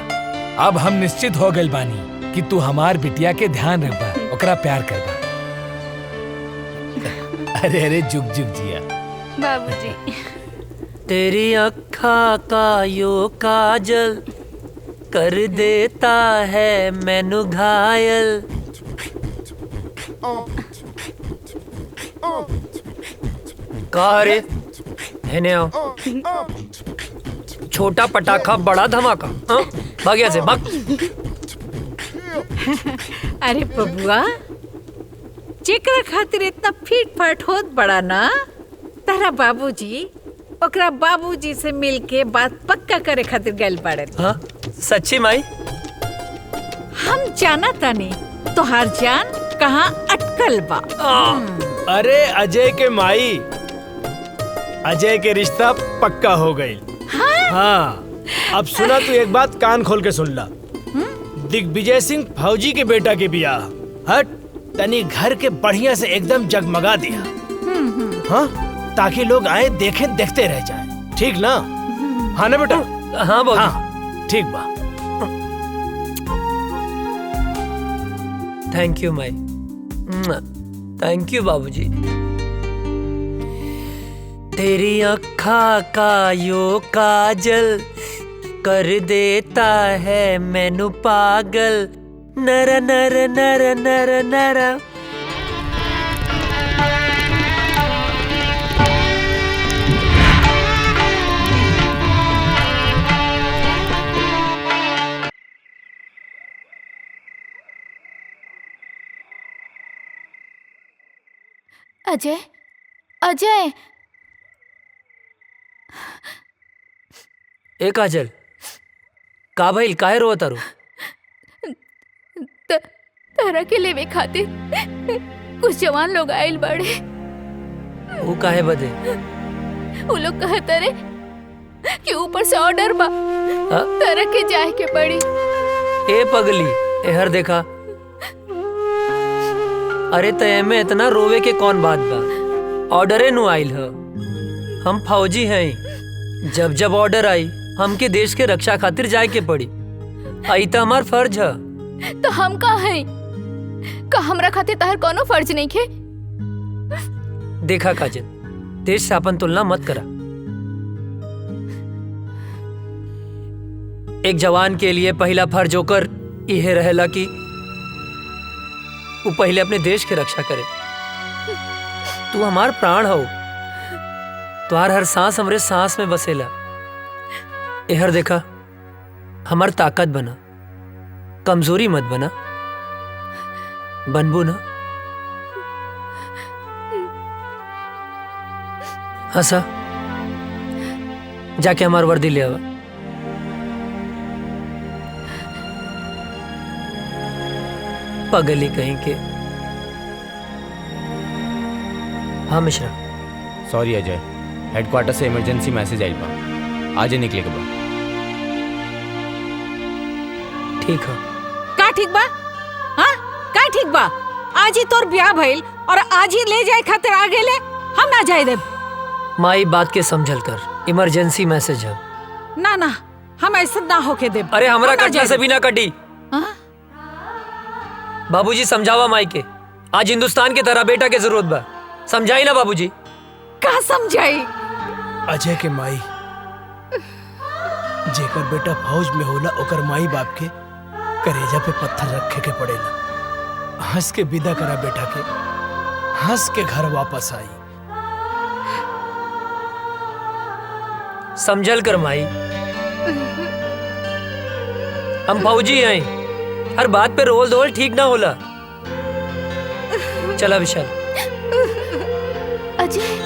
अब हम निश्चित हो गए बानी कि तू हमार बिटिया के ध्यान रखबा, ओकरा प्यार करबा। अरे अरे जुग जुग जिया बाबूजी। तेरी अखा का यो काजल कर देता है मैनू घायल। कहा रे हेने आओ। छोटा पटाखा बड़ा धमाका। हाँ? भाग यहाँ से भाग। अरे बबुआ, जेकरा खातिर इतना फीट फाट होत बड़ा ना, तारा बाबूजी ओकरा बाबूजी से मिलके बात पक्का करे खातिर गैल पड़े। हाँ? सच्ची माई? हम जाना तानी तोहार जान कहाँ अटकल बा। अरे अजय के माई, अजय के रिश्ता पक्का हो गई। हाँ, अब सुना तू एक बात कान खोल के सुन ला। दिग्विजय सिंह फौजी के बेटा के बियाह हट तनी घर के बढ़िया से एकदम जगमगा दिया। हाँ, ताकि लोग आए देखे देखते रह जाए। ठीक ना? हाँ ना बेटा? हाँ बाबू। हाँ, ठीक बा। Thank you Mai. Thank you बाबूजी। तेरी अखा का यो काजल कर देता है मैनू पागल। नर नर नर नर नर। अजय, अजय। ए काजल, का भइल? काहे रोत तारू? तारा के लेवे खातिर कुछ जवान लोग आइल बड़े। वो काहे बदे? वो लोग कहते रे कि ऊपर से ऑर्डर बा, तारा के जाए के पड़ी। ए पगली, एहर देखा। अरे तय में इतना रोवे के कौन बात बा? ऑर्डरे नु आइल ह। हम फौजी हैं। जब जब ऑर्डर आई हमके देश के रक्षा खातिर जाए के पड़ी। आई तो हमार फर्ज है। तो हम का हैं? का हमरा खातिर तार कोनो फर्ज नहीं खे? देखा काजल, देश से अपन तुलना मत करा। एक जवान के लिए पहला फर्ज होकर यह रहेला कि वो पहले अपने देश की रक्षा करे। तू हमार प्राण हो। तुहार हर सांस हमरे सांस में बसेला। एहर देखा, हमार ताकत बना, कमजोरी मत बना। बनबू ना? हंसा, जाके हमार वर्दी ले आवा। पगली कहीं के। हाँ मिश्रा। सॉरी अजय, हेडक्वार्टर से इमरजेंसी मैसेज आइल बा, आज ही निकले के बा। ठीक है। का ठीक बा? हाँ, का ठीक बा? आज ही तोर ब्याह भइल और आज ही ले जाए खातिर आ गेले, हम ना जाए देब। माई बात के समझल कर, इमरजेंसी मैसेज है। ना ना, हम ऐसा ना होके देब। अरे हमरा कटला से भी ना कटी। बाबूजी समझावा माई के, आज हिंदुस्तान की तरह बेटा के जरूरत बा। समझाई ना बाबूजी? का समझाई? अजय के माई, जेकर बेटा फौज में होला ओकर माई बाप के करेजा पे पत्थर रखे के पड़ेला। हंस के विदा करा बेटा के, हंस के घर वापस आई। समझल कर माई, हम फौजी हैं। हर बात पे रोल धोल ठीक ना होला। चला विशाल। अजय,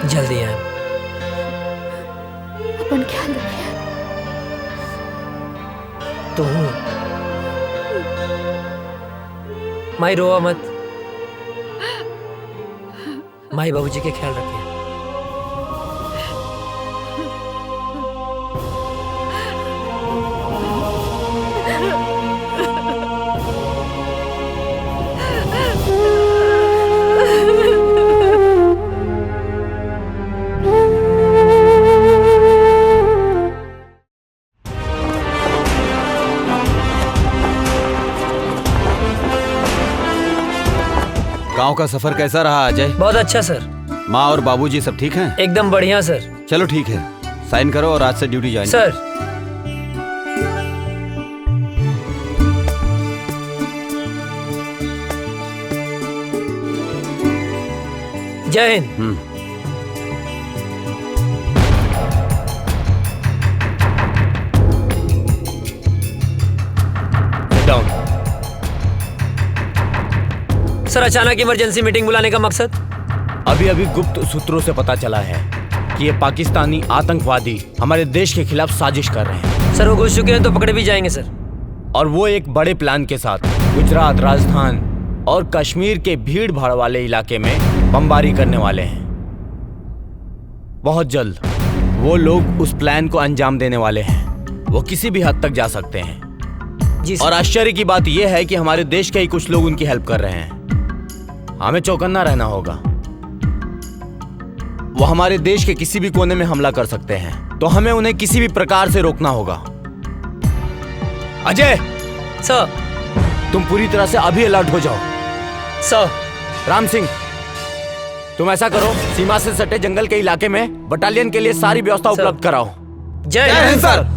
जल्दी आए। अपन ख्याल रखिए। तू माई रोवा मत, माई बाबूजी के ख्याल रखिए। गांव का सफर कैसा रहा अजय? बहुत अच्छा सर। माँ और बाबूजी सब ठीक हैं? एकदम बढ़िया सर। चलो ठीक है, साइन करो और आज से ड्यूटी ज्वाइन सर। जय हिंद। सर, अचानक इमरजेंसी मीटिंग बुलाने का मकसद? अभी अभी गुप्त सूत्रों से पता चला है कि ये पाकिस्तानी आतंकवादी हमारे देश के खिलाफ साजिश कर रहे हैं। सर, वो घुस चुके हैं तो पकड़े भी जाएंगे सर। और वो एक बड़े प्लान के साथ गुजरात, राजस्थान और कश्मीर के भीड़ भाड़ वाले इलाके में बमबारी करने वाले हैं। बहुत जल्द वो लोग उस प्लान को अंजाम देने वाले हैं। वो किसी भी हद तक जा सकते हैं। जी। और आश्चर्य की बात यह है कि हमारे देश के ही कुछ लोग उनकी हेल्प कर रहे हैं। हमें चौकन्ना रहना होगा। वो हमारे देश के किसी भी कोने में हमला कर सकते हैं, तो हमें उन्हें किसी भी प्रकार से रोकना होगा। अजय सर, तुम पूरी तरह से अभी अलर्ट हो जाओ। सर। राम सिंह, तुम ऐसा करो, सीमा से सटे जंगल के इलाके में बटालियन के लिए सारी व्यवस्था उपलब्ध कराओ। जय हिंद सर।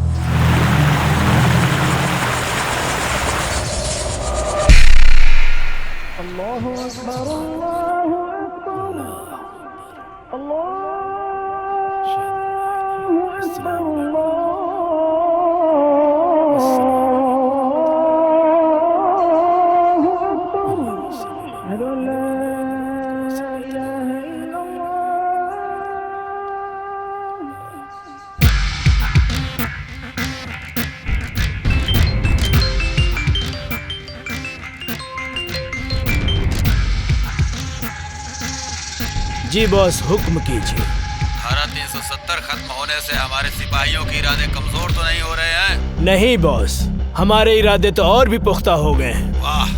जी बॉस, हुक्म कीजिए। धारा 370 खत्म होने से हमारे सिपाहियों के इरादे कमजोर तो नहीं हो रहे हैं? नहीं बॉस, हमारे इरादे तो और भी पुख्ता हो गए हैं। वाह।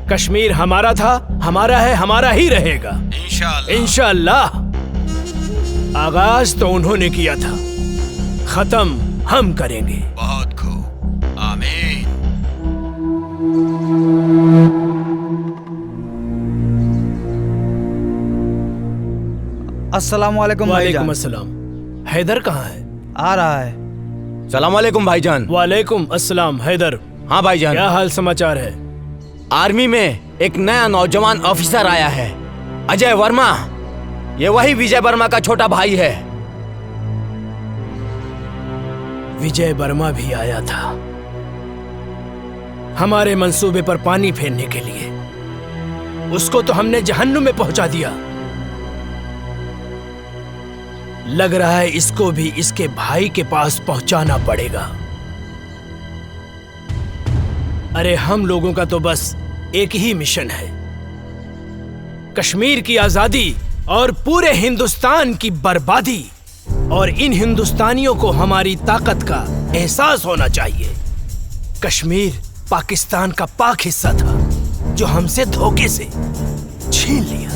कश्मीर हमारा था, हमारा है, हमारा ही रहेगा। इंशाअल्लाह। इंशाअल्लाह। आगाज तो उन्होंने किया था, खत्म हम करेंगे। बहुत खूब, आमीन। अस्सलाम वालेकुम भाईजान। वालेकुम अस्सलाम। हैदर कहाँ है? आ रहा है। सलाम वालेकुम भाईजान। वालेकुम अस्सलाम। हैदर। हाँ भाईजान। क्या हाल समाचार है? आर्मी में एक नया नौजवान ऑफिसर आया है, अजय वर्मा। ये वही विजय वर्मा का छोटा भाई है। विजय वर्मा भी आया था हमारे मंसूबे पर पानी फेरने के लिए। उसको तो हमने जहन्नुम में पहुंचा दिया। लग रहा है इसको भी इसके भाई के पास पहुंचाना पड़ेगा। अरे हम लोगों का तो बस एक ही मिशन है, कश्मीर की आजादी और पूरे हिंदुस्तान की बर्बादी। और इन हिंदुस्तानियों को हमारी ताकत का एहसास होना चाहिए। कश्मीर पाकिस्तान का पाक हिस्सा था जो हमसे धोखे से छीन लिया।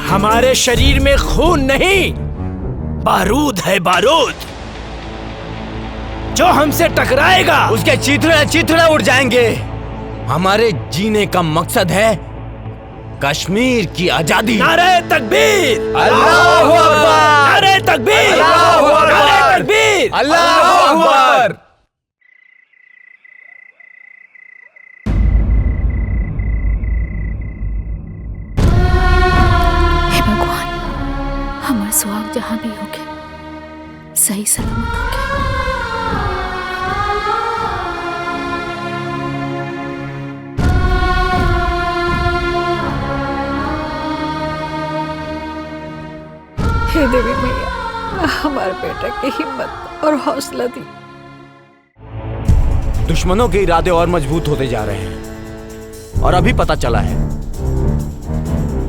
हमारे शरीर में खून नहीं, बारूद है, बारूद। जो हमसे टकराएगा उसके चिथड़े उड़ जाएंगे। हमारे जीने का मकसद है कश्मीर की आजादी। नारे तकबीर, अल्लाहू अकबर, नारे तकबीर, अल्लाहू अकबर, नारे तकबीर, अल्लाहू अकबर। हे भगवान, हमारा सुहाग जहां भी होके सही सलामत होके। हे देवी मैया, हमारे बेटा की हिम्मत और हौसला दी। दुश्मनों के इरादे और मजबूत होते जा रहे हैं और अभी पता चला है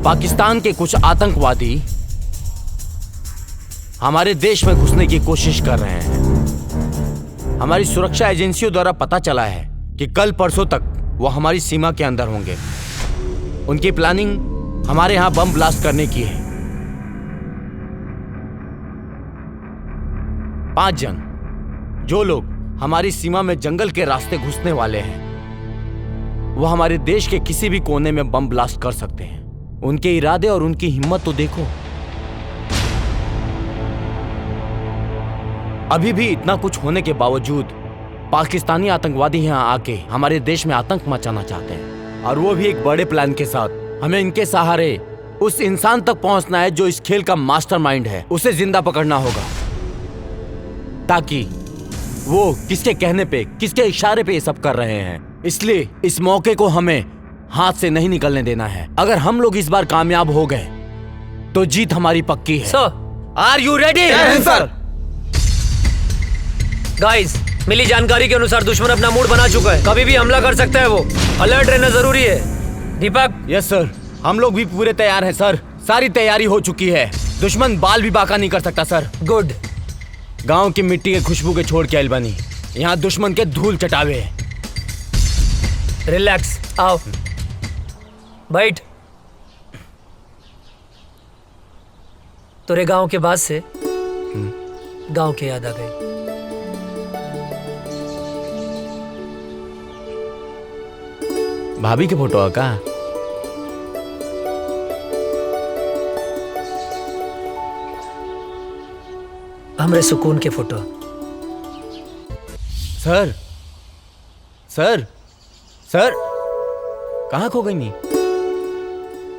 पाकिस्तान के कुछ आतंकवादी हमारे देश में घुसने की कोशिश कर रहे हैं। हमारी सुरक्षा एजेंसियों द्वारा पता चला है कि कल परसों तक वो हमारी सीमा के अंदर होंगे। उनकी प्लानिंग हमारे यहां बम ब्लास्ट करने की है। 5 जन जो लोग हमारी सीमा में जंगल के रास्ते घुसने वाले हैं, वो हमारे देश के किसी भी कोने में बम ब्लास्ट कर सकते हैं। उनके इरादे और उनकी हिम्मत तो देखो। अभी भी इतना कुछ होने के बावजूद पाकिस्तानी आतंकवादी यहां आके हमारे देश में आतंक मचाना चाहते हैं, और वो भी एक बड़े प्लान के साथ। हमें इनके सहारे उस इंसान तक पहुंचना है जो इस खेल का मास्टरमाइंड है। उसे जिंदा पकड़ना होगा ताकि वो किसके कहने पे, किसके इशारे पे ये सब कर रहे हैं। इसलिए इस मौके को हमें हाथ से नहीं निकलने देना है। अगर हम लोग इस बार कामयाब हो गए तो जीत हमारी पक्की है। सर, आर यू रेडी? सर। गाइस, मिली जानकारी के अनुसार दुश्मन अपना मूड बना चुका है। कभी भी हमला कर सकता है वो। अलर्ट रहना जरूरी है। दीपक? यस सर, हम लोग भी पूरे तैयार हैं सर। सारी तैयारी हो चुकी है। दुश्मन बाल भी बाका नहीं कर सकता सर। गुड। गांव की मिट्टी के खुशबू के छोड़ के आइल बनी। यहाँ दुश्मन के धूल चटावे। रिलैक्स, आओ बैठ। तेरे गांव के बाद से गांव की याद आ गई। भाभी के फोटो है का? हमरे सुकून के फोटो। सर सर सर, कहाँ खो गई नी?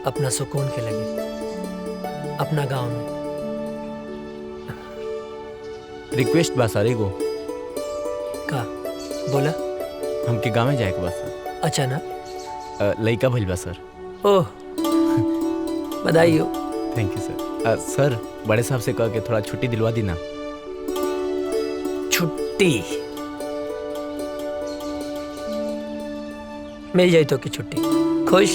अपना सुकून के लगे, अपना गांव में। रिक्वेस्ट बा सर एगो। का बोला? हमके गाँव में जाए के बा सर। अच्छा ना? लइका भइल बा सर। ओह, बधाई हो। थैंक यू सर। सर, बड़े साहब से कह के थोड़ा छुट्टी दिलवा दी ना। छुट्टी मिल जाए तो की छुट्टी। खुश?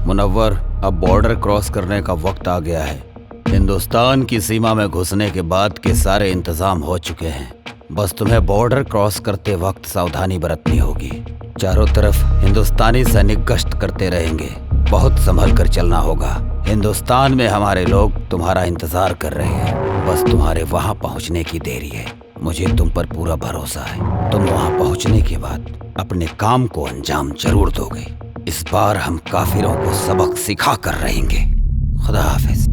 मुनव्वर, अब बॉर्डर क्रॉस करने का वक्त आ गया है। हिंदुस्तान की सीमा में घुसने के बाद के सारे इंतजाम हो चुके हैं। बस तुम्हें बॉर्डर क्रॉस करते वक्त सावधानी बरतनी होगी। चारों तरफ हिंदुस्तानी सैनिक गश्त करते रहेंगे। बहुत संभल कर चलना होगा। हिंदुस्तान में हमारे लोग तुम्हारा इंतजार कर रहे हैं। बस तुम्हारे वहां पहुंचने की देरी है। मुझे तुम पर पूरा भरोसा है। तुम वहां पहुंचने के बाद अपने काम को अंजाम जरूर दोगे। इस बार हम काफिरों को सबक सिखा कर रहेंगे। खुदा हाफिज।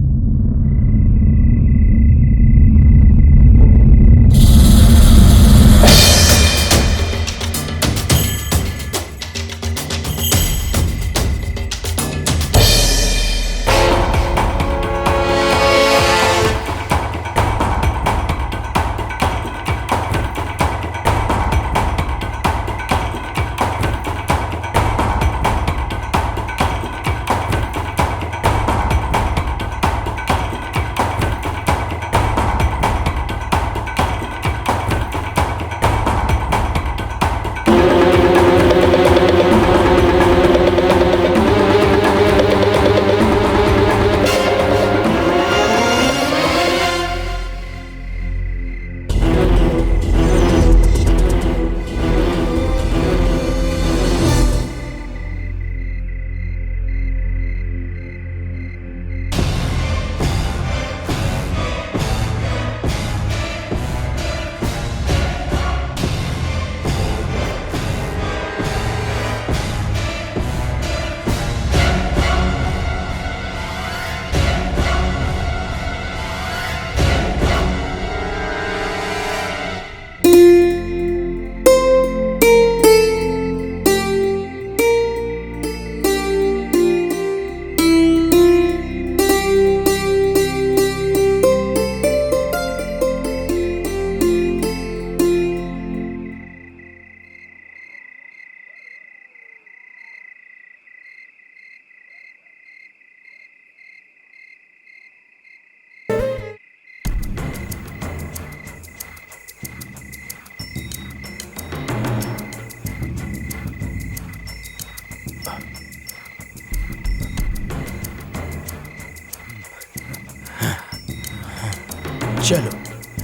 चलो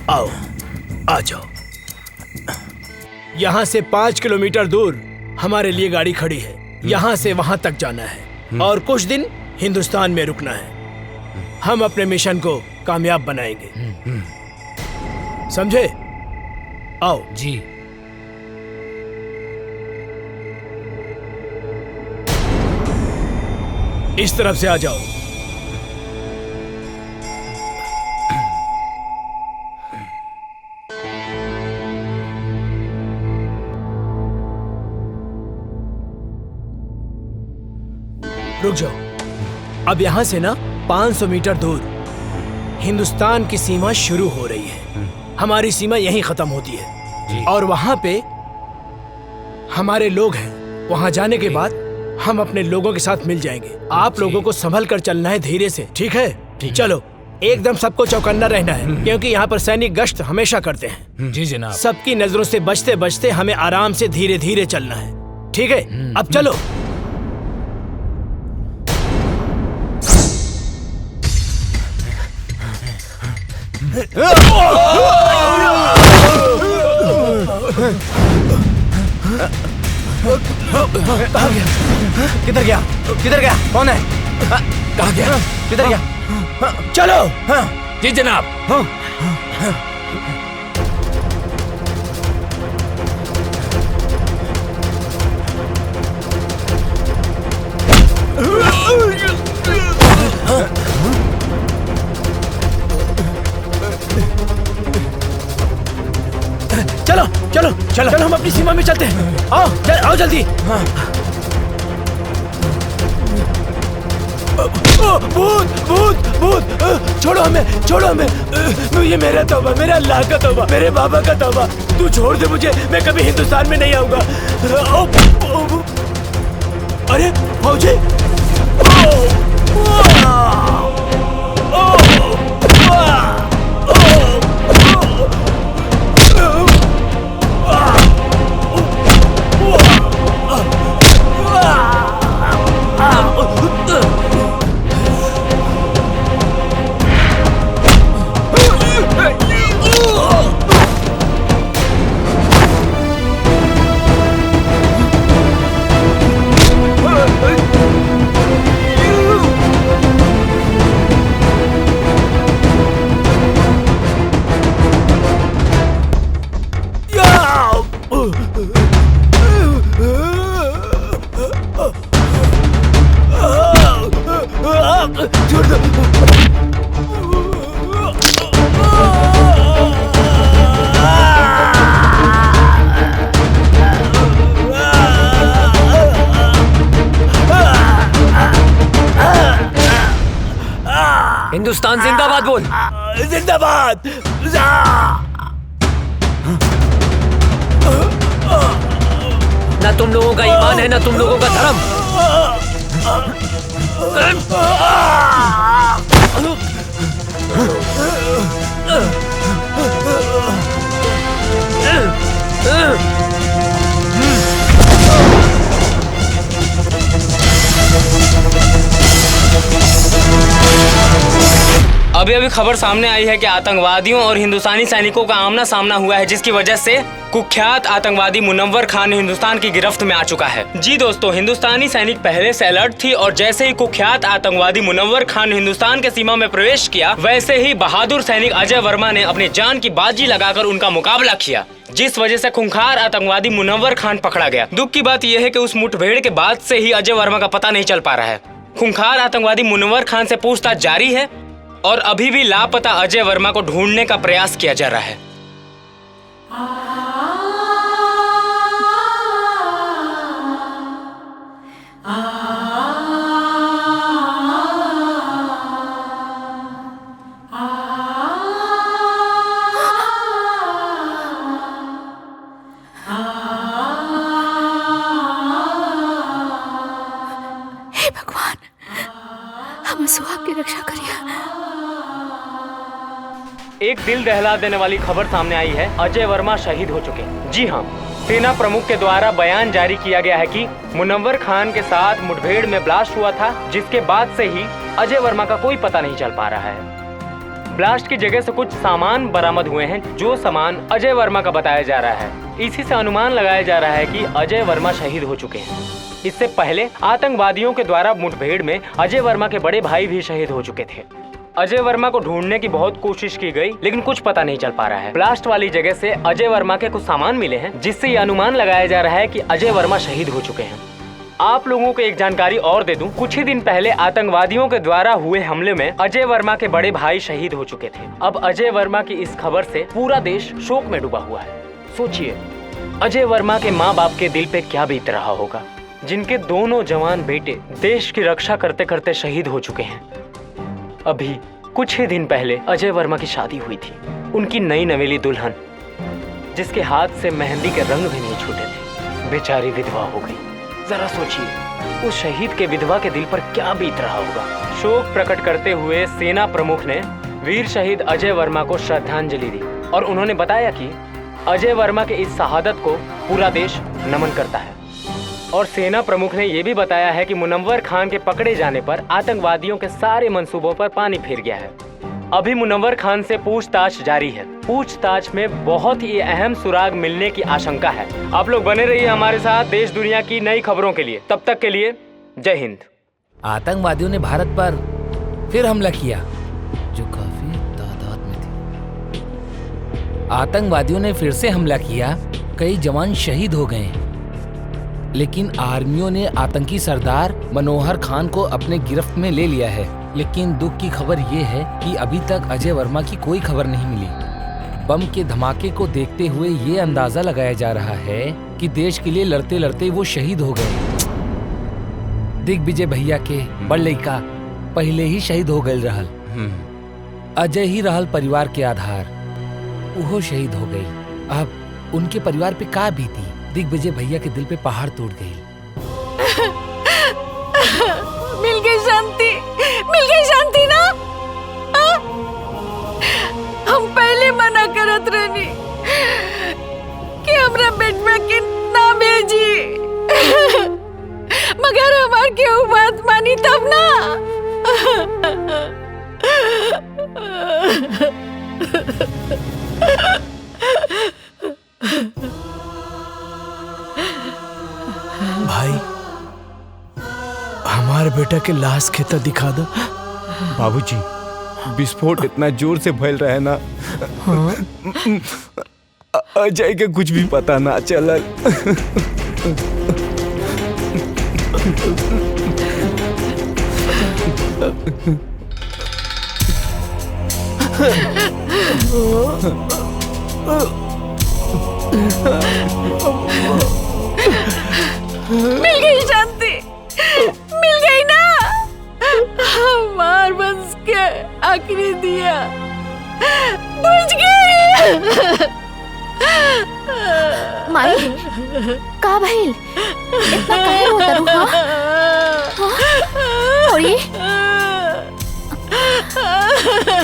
आओ, आ जाओ। यहाँ से 5 किलोमीटर दूर हमारे लिए गाड़ी खड़ी है। यहाँ से वहां तक जाना है और कुछ दिन हिंदुस्तान में रुकना है। हम अपने मिशन को कामयाब बनाएंगे, समझे? आओ जी। इस तरफ से आ जाओ। रुक जाओ। अब यहां से ना 500 मीटर दूर हिंदुस्तान की सीमा शुरू हो रही है। हमारी सीमा यहीं खत्म होती है और वहां पे हमारे लोग हैं। वहां जाने के बाद हम अपने लोगों के साथ मिल जाएंगे। आप लोगों को संभल कर चलना है, धीरे से, ठीक है? चलो, एकदम सबको चौकन्ना रहना है क्योंकि यहाँ पर सैनिक गश्त हमेशा करते हैं। जी जनाब। सबकी नजरों से बचते बचते हमें आराम से धीरे धीरे चलना है, ठीक है? अब चलो। कहाँ गया? किधर गया? किधर गया? कौन है? कहाँ गया? किधर गया? चलो। जी जनाब। चलो चलो चलो चलो, हम अपनी सीमा में चलते हैं। आओ आओ जल्दी। भूत भूत भूत, छोड़ो हमें, छोड़ो हमें। ये मेरा तौबा, मेरा अल्लाह का तौबा, मेरे बाबा का तौबा। तू छोड़ दे मुझे, मैं कभी हिंदुस्तान में नहीं आऊंगा। अरे फौजी, हिंदुस्तान जिंदाबाद बोल। जिंदाबाद। ना तुम लोगों का ईमान है, ना तुम लोगों का धर्म। अभी अभी खबर सामने आई है कि आतंकवादियों और हिंदुस्तानी सैनिकों का आमना सामना हुआ है, जिसकी वजह से कुख्यात आतंकवादी मुनव्वर खान हिंदुस्तान की गिरफ्त में आ चुका है। जी दोस्तों, हिंदुस्तानी सैनिक पहले से अलर्ट थी और जैसे ही कुख्यात आतंकवादी मुनव्वर खान हिंदुस्तान के सीमा में प्रवेश किया, वैसे ही बहादुर सैनिक अजय वर्मा ने अपनी जान की बाजी लगाकर उनका मुकाबला किया, जिस वजह से खूंखार आतंकवादी मुनव्वर खान पकड़ा गया। दुख की बात यह है कि उस मुठभेड़ के बाद से ही अजय वर्मा का पता नहीं चल पा रहा है। खूंखार आतंकवादी मुनव्वर खान से पूछताछ जारी है और अभी भी लापता अजय वर्मा को ढूंढने का प्रयास किया जा रहा है। हे भगवान, हम सुहाग की रक्षा करिए। एक दिल दहला देने वाली खबर सामने आई है, अजय वर्मा शहीद हो चुके। जी हाँ, सेना प्रमुख के द्वारा बयान जारी किया गया है कि मुनव्वर खान के साथ मुठभेड़ में ब्लास्ट हुआ था, जिसके बाद से ही अजय वर्मा का कोई पता नहीं चल पा रहा है। ब्लास्ट की जगह से कुछ सामान बरामद हुए हैं, जो सामान अजय वर्मा का बताया जा रहा है। इसी से अनुमान लगाया जा रहा है कि अजय वर्मा शहीद हो चुके हैं। इससे पहले आतंकवादियों के द्वारा मुठभेड़ में अजय वर्मा के बड़े भाई भी शहीद हो चुके थे। अजय वर्मा को ढूंढने की बहुत कोशिश की गई, लेकिन कुछ पता नहीं चल पा रहा है। ब्लास्ट वाली जगह से अजय वर्मा के कुछ सामान मिले हैं, जिससे ये अनुमान लगाया जा रहा है कि अजय वर्मा शहीद हो चुके हैं। आप लोगों को एक जानकारी और दे दूं, कुछ ही दिन पहले आतंकवादियों के द्वारा हुए हमले में अजय वर्मा के बड़े भाई शहीद हो चुके थे। अब अजय वर्मा की इस खबर से पूरा देश शोक में डूबा हुआ है। सोचिए, अजय वर्मा के माँ बाप के दिल पे क्या बीत रहा होगा, जिनके दोनों जवान बेटे देश की रक्षा करते करते शहीद हो चुके हैं। अभी कुछ ही दिन पहले अजय वर्मा की शादी हुई थी। उनकी नई नवेली दुल्हन, जिसके हाथ से मेहंदी के रंग भी नहीं छूटे थे, बेचारी विधवा हो गई। जरा सोचिए, उस शहीद के विधवा के दिल पर क्या बीत रहा होगा। शोक प्रकट करते हुए सेना प्रमुख ने वीर शहीद अजय वर्मा को श्रद्धांजलि दी और उन्होंने बताया कि अजय वर्मा के इस शहादत को पूरा देश नमन करता है। और सेना प्रमुख ने यह भी बताया है कि मुनव्वर खान के पकड़े जाने पर आतंकवादियों के सारे मंसूबों पर पानी फिर गया है। अभी मुनव्वर खान से पूछताछ जारी है। पूछताछ में बहुत ही अहम सुराग मिलने की आशंका है। आप लोग बने रहिए हमारे साथ देश दुनिया की नई खबरों के लिए। तब तक के लिए जय हिंद। आतंकवादियों ने भारत पर फिर हमला किया, जो काफी तादाद में थे। आतंकवादियों ने फिर से हमला किया, कई जवान शहीद हो गए, लेकिन आर्मियों ने आतंकी सरदार मनोहर खान को अपने गिरफ्त में ले लिया है। लेकिन दुख की खबर ये है कि अभी तक अजय वर्मा की कोई खबर नहीं मिली। बम के धमाके को देखते हुए ये अंदाजा लगाया जा रहा है कि देश के लिए लड़ते लड़ते वो शहीद हो गए। दिग्विजय भैया के बड़ लड़का पहले ही शहीद हो गए रहल। अजय ही रहल परिवार के आधार, वो शहीद हो गई। अब उनके परिवार पे का बीती। दिग्विजय भैया के दिल पे पहाड़ टूट गई। मिल गई शांति, मिल गई शांति ना। हम पहले मना करत रहनी कि हमरा बेटवा के ना भेजी, मगर हमार केहू बात मानी तब ना। भाई, हमारे बेटा के लाश के तो दिखा दो। बाबूजी, विस्फोट इतना जोर से फैल रहा है ना, अजय के कुछ भी पता ना चलल। मिल गई शांति, मिल गई ना। हमार बस के आखिरी दिया बुझ गई। माई, का भइल? इतना काहे रोता रू? हाँ? और ये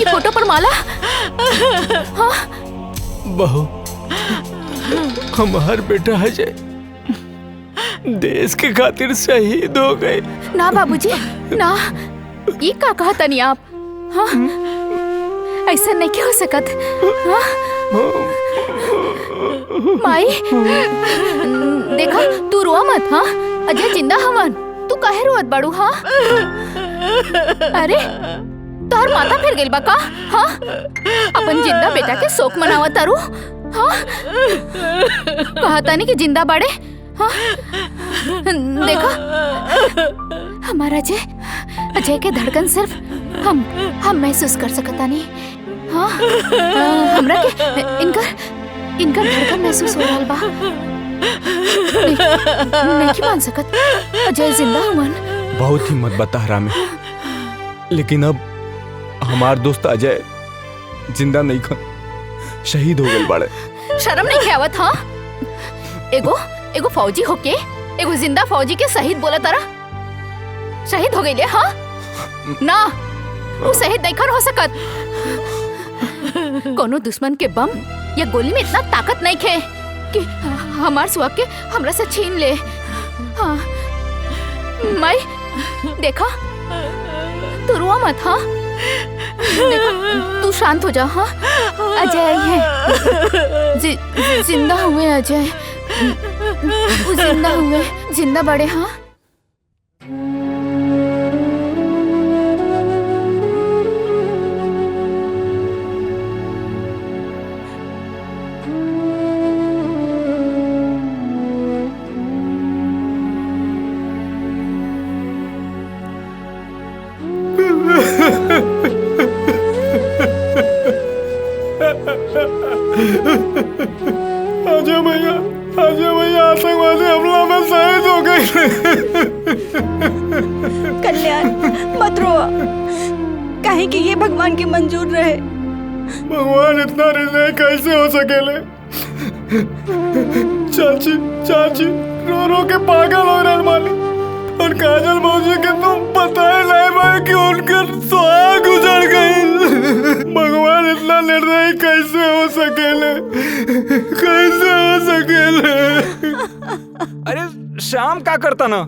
फोटो पर माला? हाँ? बहू, हमार बेटा अजय देश के खातिर शहीद हो गए। ना बाबूजी, ना। ये का कहा तनी आप? हाँ? ऐसा नहीं क्यों हो सकत? हाँ? माई, देखा, तू रोआ मत। हाँ, अजय जिंदा हवन। तू काहे रोत बाड़ू? हाँ? अरे, तोहर माथा फिर गइल बा का? हाँ? अपन जिंदा बेटा के शोक मनावा तारू? हाँ? कहा तानी कि जिंदा बाड़े? हाँ? देखा, हमारा अजय के धड़कन सिर्फ हम महसूस कर सकता नहीं। हाँ? हमरा के इनका धड़कन महसूस हो रहा बा। नहीं मान सकत, अजय जिंदा हुआ। बहुत हिम्मत बता रहा मैं, लेकिन अब हमार दोस्त अजय जिंदा नहीं खा, शहीद हो गए बाड़े। शर्म नहीं आवत? हाँ? एगो फौजी होके एगो जिंदा फौजी के शहीद बोला तारा? शहीद हो गई? हाँ? ना, वो शहीद नहीं हो सकत। कोनो दुश्मन के बम या गोली में इतना ताकत नहीं खे कि हमार सुहाग के हमरा से छीन ले। हाँ? माई, देखा, तू रोआ मत। हाँ? देखो, तू शांत हो जा। हाँ, अजय है, जिंदा हुए अजय, वो जिंदा हुए, जिंदा बड़े। हाँ अजय भैया, आतंकवादी हमला में शहीद हो गए। कल्याण मत रो, काहे कि ये भगवान के मंजूर रहे। भगवान इतना निर्दयी कैसे हो सकेले? चाची रो रो के पागल हो रहे मालिक। और काजल मौसी के तुम पता ही नहीं भाई कि उनकर सुहाग उजड़ गई। भगवान इतना निर्दयी कैसे हो सकेले? अरे श्याम क्या करता ना?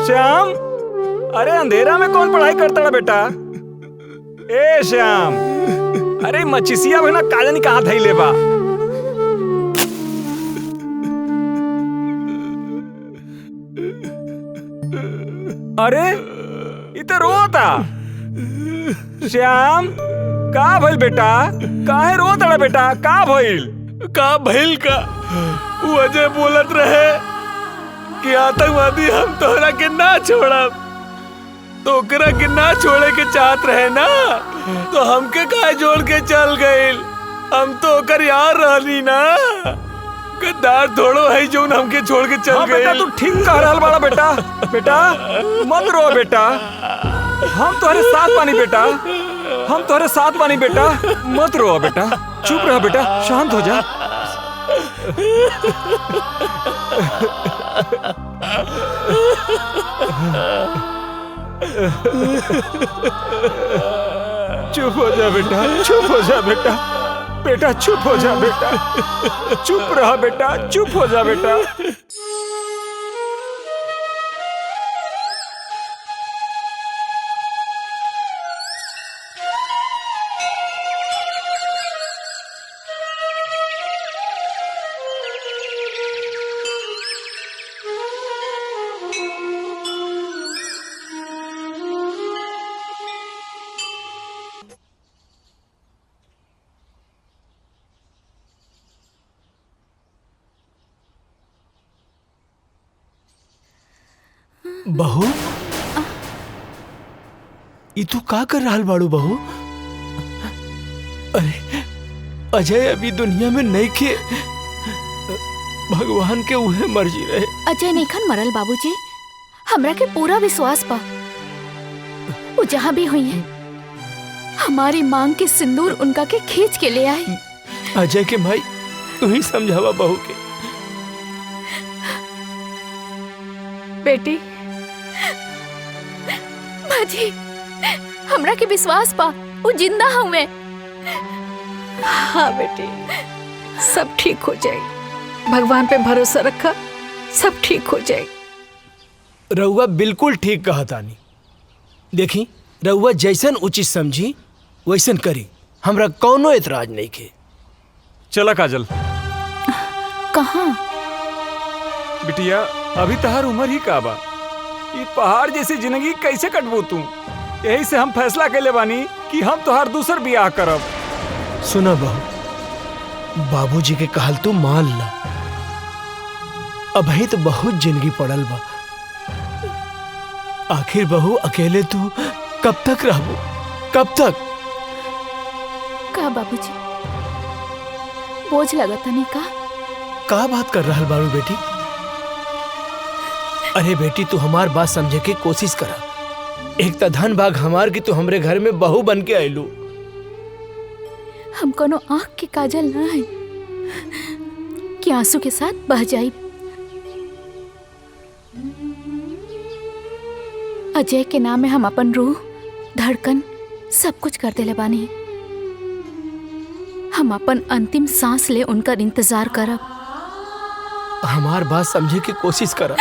श्याम, अरे अंधेरा में कौन पढ़ाई करता ना बेटा? ए श्याम, अरे मचिसिया भाई ना काजनी कहाँ थई ले बा? अरे इधर रोता श्याम, का भइल बेटा? काहे रोता बेटा? का भइल? का वो अजय बोलत रहे कि आतंकवादी हम तोहरा के ना छोड़ब, तो ओकरा के ना छोड़े के चाहत रहे ना, तो हमके काहे जोड़ के चल गइल? हम तो ओकर यार रहनी ना, गद्दार थोड़ो है जो हमके छोड़ के चल गए। बेटा तू ठीक कह रहा बड़ा बेटा। बेटा मत रो बेटा, हम तुम्हारे साथ पानी बेटा, हम तुम्हारे साथ पानी बेटा। मत रो बेटा, चुप रह बेटा, शांत हो जा। चुप हो जा बेटा, चुप हो जा बेटा, बेटा चुप हो जा बेटा, चुप रहा बेटा, चुप हो जा बेटा। बहू, ई तू का कर रहा बाड़ू बहू? अरे अजय अभी दुनिया में नहीं खे, भगवान के उहे मर्जी रहे। अजय नेखन मरल बाबूजी, हमरा के पूरा विश्वास बा वो जहाँ भी हुई है हमारी मांग के सिंदूर उनका के खींच के ले आई। अजय के भाई तू ही समझावा बहू के। बेटी बाजी, हमरा के विश्वास पा वो जिंदा हुए। हाँ बेटी, सब ठीक हो जाए, भगवान पे भरोसा रखा, सब ठीक हो जाए। रउआ बिल्कुल ठीक कहा तानी। देखी रउआ जैसन उचित समझी वैसन करी, हमरा कौनो एतराज नहीं के। चला काजल। कहाँ? बिटिया अभी तहार उम्र ही का बा, ये पहाड़ जैसी जिंदगी कैसे कटबू तू? यही से हम फैसला कैले बानी कि हम तोहार दूसर बियाह करब। सुना बहू, बाबूजी के कहल तू मान ला, अभी तो बहुत जिंदगी पड़ल बा। आखिर बहू अकेले तू कब तक रहबू? कब तक? का बाबूजी बोझ लगता नहीं का बात कर रहा बारू बेटी? अरे बेटी तू हमार बात समझे के कोशिश करा। एक त धन भाग हमार की तू हमरे घर में बहू बन के आयलू। हम कोनो आँख के काजल ना है कि आंसू के साथ बह जाई। अजय के नाम में हम अपन रूह, धड़कन सब कुछ कर देले बानी। हम अपन अंतिम सांस ले उनका इंतजार करब। हमार बात समझे की कोशिश करा।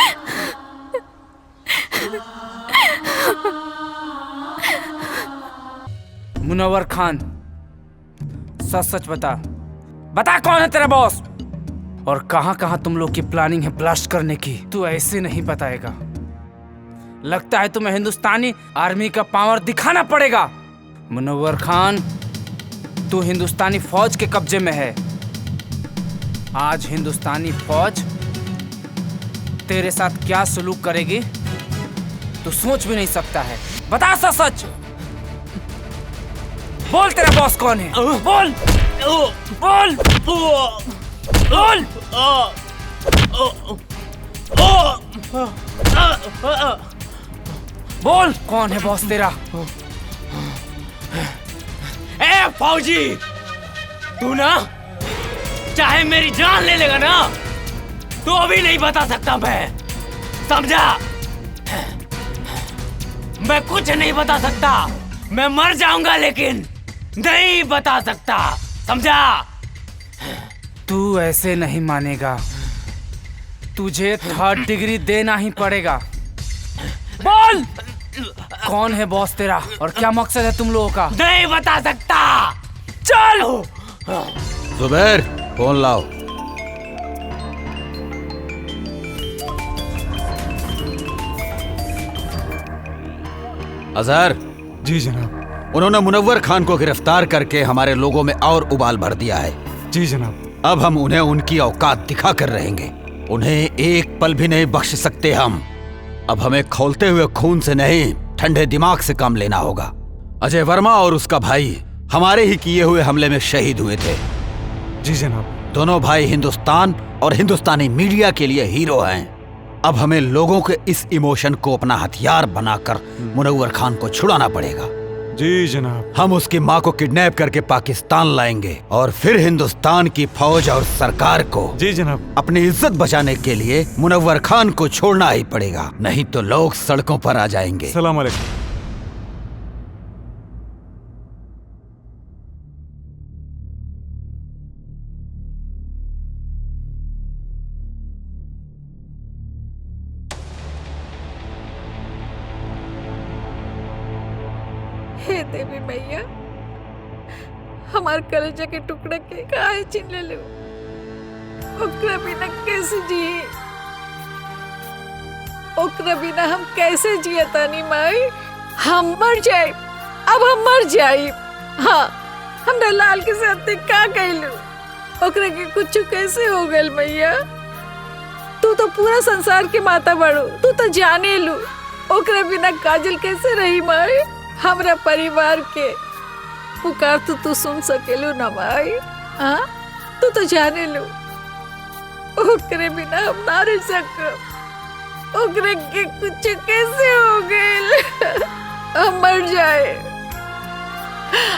मुनव्वर खान, सच सच बता, बता कौन है तेरा बॉस और कहां कहां तुम लोग की प्लानिंग है ब्लास्ट करने की। तू ऐसे नहीं बताएगा। लगता है तुम्हें हिंदुस्तानी आर्मी का पावर दिखाना पड़ेगा। मुनव्वर खान, तू हिंदुस्तानी फौज के कब्जे में है। आज हिंदुस्तानी फौज तेरे साथ क्या सलूक करेगी तू सोच भी नहीं सकता है। बता सच सच, बोल तेरा बॉस कौन है? बोल बोल बोल। बोल कौन है बॉस तेरा? ए फौजी, तू ना चाहे मेरी जान ले लेगा ना तो अभी नहीं बता सकता मैं, समझा? मैं कुछ नहीं बता सकता, मैं मर जाऊंगा लेकिन नहीं बता सकता, समझा? तू ऐसे नहीं मानेगा, तुझे 3rd डिग्री देना ही पड़ेगा। बोल कौन है बॉस तेरा और क्या मकसद है तुम लोगों का? नहीं बता सकता। चल जुबैर, फोन लाओ। अजहर। जी जनाब। उन्होंने मुनव्वर खान को गिरफ्तार करके हमारे लोगों में और उबाल भर दिया है। जी जनाब। अब हम उन्हें उनकी औकात दिखा कर रहेंगे। उन्हें एक पल भी नहीं बख्श सकते हम। अब हमें खौलते हुए खून से नहीं, ठंडे दिमाग से काम लेना होगा। अजय वर्मा और उसका भाई हमारे ही किए हुए हमले में शहीद हुए थे। जी जनाब। दोनों भाई हिंदुस्तान और हिंदुस्तानी मीडिया के लिए हीरो हैं। अब हमें लोगों के इस इमोशन को अपना हथियार बनाकर मुनव्वर खान को छुड़ाना पड़ेगा। जी जनाब। हम उसकी माँ को किडनैप करके पाकिस्तान लाएंगे और फिर हिंदुस्तान की फौज और सरकार को जी जनाब अपनी इज्जत बचाने के लिए मुनव्वर खान को छोड़ना ही पड़ेगा, नहीं तो लोग सड़कों पर आ जाएंगे। सलाम अलैकुम। हे देवी मैया, हमार कलेजा के टुकड़े के काहे छीन ले लो। ओकरा बिना कैसे जिए, ओकरा बिना हम कैसे जिए तानी माई? हम मर जाए, अब हम मर जाए। हाँ, हमरा लाल के साथ का कहलू, ओकरा के कुछ कैसे हो गल मैया? तू तो पूरा संसार के माता बड़ो, तू तो जाने लू। ओकरा बिना काजल कैसे रही माई? हमरा परिवार के पुकार तो तू सुन सकेलू ना माई? हाँ, तू तो जाने लो, ओकरे बिना हम ना रह सकब। ओकरे के कुछ कैसे हो गए? हम मर जाए,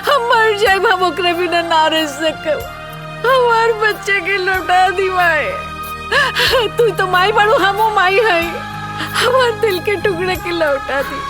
हम मर जाए, हम ओकरे बिना ना रह सकब। हमार बच्चे के लौटा दी माई। तू तो माई बड़ू, हमो माई है। हमार दिल के टुकड़े के लौटा दी।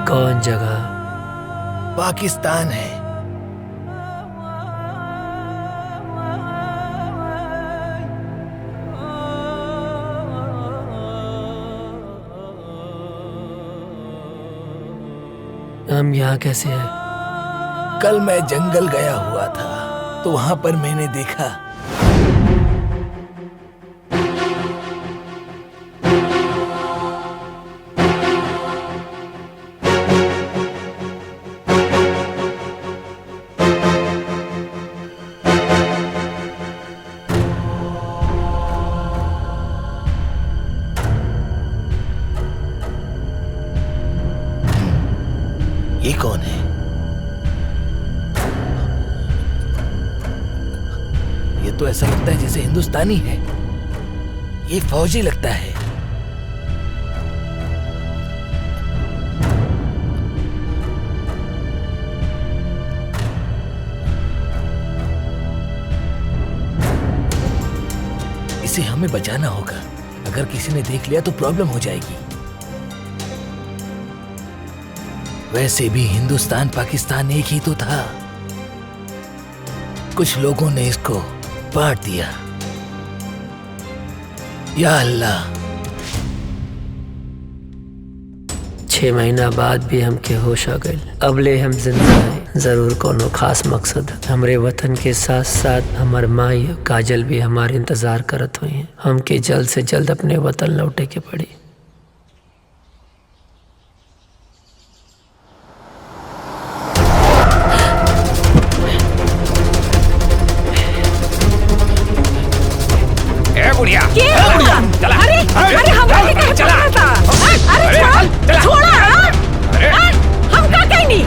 कौन जगह? पाकिस्तान है। हम यहाँ कैसे हैं? कल मैं जंगल गया हुआ था तो वहां पर मैंने देखा ये कौन है? ये तो ऐसा लगता है जैसे हिंदुस्तानी है। ये फौजी लगता है। इसे हमें बचाना होगा। अगर किसी ने देख लिया तो प्रॉब्लम हो जाएगी। वैसे भी हिंदुस्तान पाकिस्तान एक ही तो था। कुछ लोगों ने इसको बांट दिया। या अल्लाह। 6 महीना बाद भी हमके होश आ गए। अबले हम जिंदा हैं। जरूर कोनो खास मकसद। हमरे वतन के साथ साथ हमार माई काजल भी हमारे इंतजार करत हुई हैं। हमके जल्द से जल्द अपने वतन लौटे के पड़ी। बुढ़िया, चला। अरे हमरा के कहे पकड़ा था। अरे छोड़ा। हम का कहीं नहीं।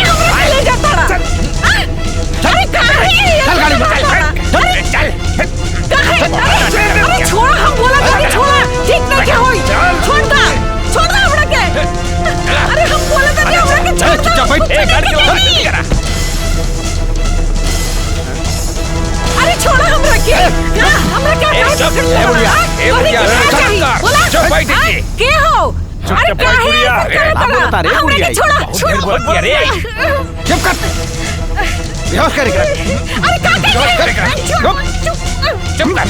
हमरा ले जाता रहा। अरे चल गाड़ी में चल। अरे छोड़ा, हम बोला था छोड़ा। ठीक ना क्या होई? छोड़ दो हमरा के। अरे हम बोला था हमरा के छोड़। चुपचाप बैठ। गाड़ी चला। अरे छोड़ा हमरा के। हमरा क्या के हो? अरे क्या है? हमरा के छोड़ा। चुप कर। बेहोश करेगा। अरे क्या करेगा? चुप कर।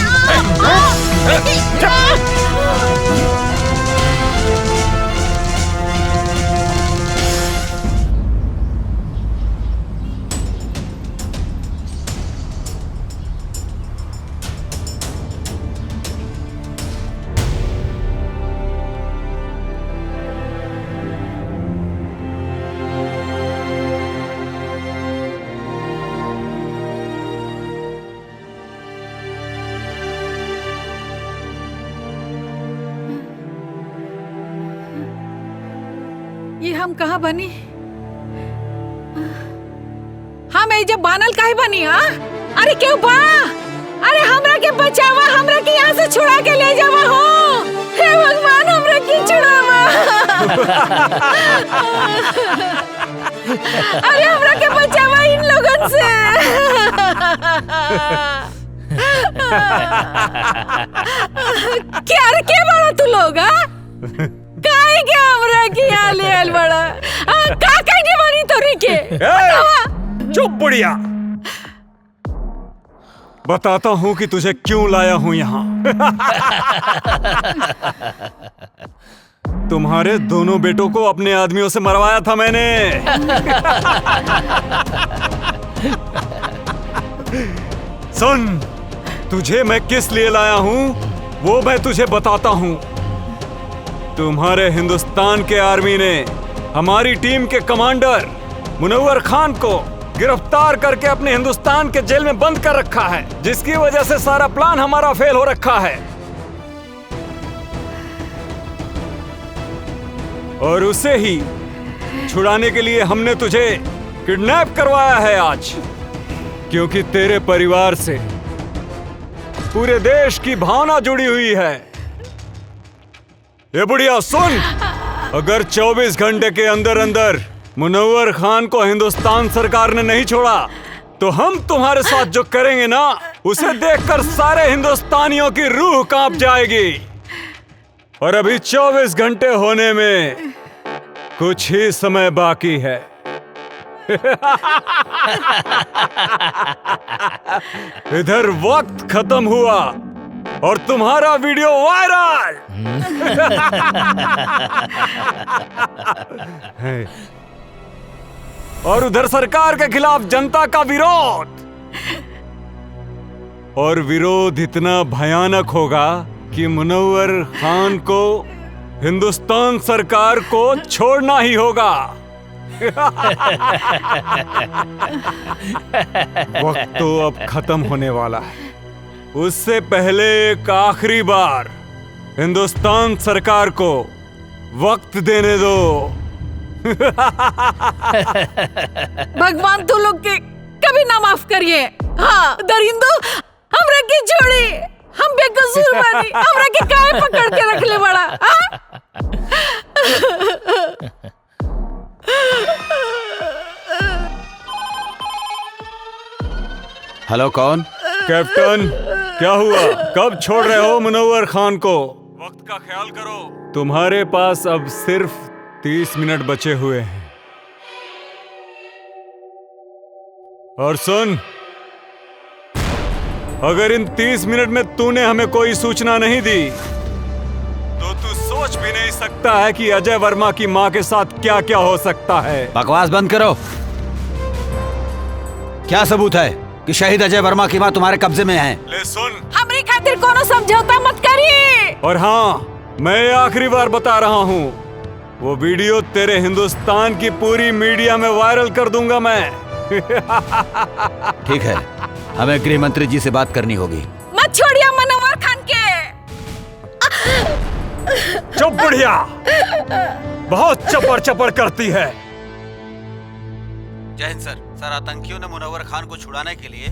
ये हम कहाँ बनी? हम ये जब बानल काहे बनी? अरे क्यों बा? अरे हमरा के बचावा, हमरा के यहाँ से छुड़ा के ले जावा हो। हे भगवान, हमरा के छुड़ावा। अरे हमरा के बचावा इन लोगन से। क्या बड़ा तू लोग? काहे के हमरा के यहाँ ले आल बड़ा? का कहे बनी तोरी के? चुप बुढ़िया। बताता हूँ कि तुझे क्यों लाया हूँ यहाँ। तुम्हारे दोनों बेटों को अपने आदमियों से मरवाया था मैंने। सुन, तुझे मैं किस लिए लाया हूँ वो मैं तुझे बताता हूँ। तुम्हारे हिंदुस्तान के आर्मी ने हमारी टीम के कमांडर मुनव्वर खान को गिरफ्तार करके अपने हिंदुस्तान के जेल में बंद कर रखा है, जिसकी वजह से सारा प्लान हमारा फेल हो रखा है। और उसे ही छुड़ाने के लिए हमने तुझे किडनैप करवाया है आज, क्योंकि तेरे परिवार से पूरे देश की भावना जुड़ी हुई है। ये बुढ़िया सुन, अगर 24 घंटे के अंदर अंदर मुनव्वर खान को हिंदुस्तान सरकार ने नहीं छोड़ा तो हम तुम्हारे साथ जो करेंगे ना, उसे देखकर सारे हिंदुस्तानियों की रूह कांप जाएगी। और अभी 24 घंटे होने में कुछ ही समय बाकी है। इधर वक्त खत्म हुआ और तुम्हारा वीडियो वायरल। और उधर सरकार के खिलाफ जनता का विरोध, और विरोध इतना भयानक होगा कि मुनव्वर खान को हिंदुस्तान सरकार को छोड़ना ही होगा। वक्त तो अब खत्म होने वाला है, उससे पहले एक आखिरी बार हिंदुस्तान सरकार को वक्त देने दो। भगवान तू लोग के कभी ना माफ करिए। हाँ दरिंदो, हमरा के छोड़ी, हम बेकसूर बानी, हमरा के काहे पकड़ के रख ले बड़ा। हेलो, कौन? कैप्टन, क्या हुआ? कब छोड़ रहे हो मुनव्वर खान को? वक्त का ख्याल करो। तुम्हारे पास अब सिर्फ 30 मिनट बचे हुए हैं। और सुन, अगर इन 30 मिनट में तूने हमें कोई सूचना नहीं दी तो तू सोच भी नहीं सकता है कि अजय वर्मा की मां के साथ क्या क्या हो सकता है। बकवास बंद करो। क्या सबूत है कि शहीद अजय वर्मा की मां तुम्हारे कब्जे में है? ले सुन, हमरी खातिर कोनो समझौता मत करिए। और हाँ, मैं आखिरी बार बता रहा हूँ, वो वीडियो तेरे हिंदुस्तान की पूरी मीडिया में वायरल कर दूंगा मैं। ठीक है, हमें गृह मंत्री जी से बात करनी होगी। मत छोड़िए मुनव्वर खान के। चुप बुढ़िया, बहुत चपर चपर करती है। जय हिंद सर। सर, आतंकियों ने मुनव्वर खान को छुड़ाने के लिए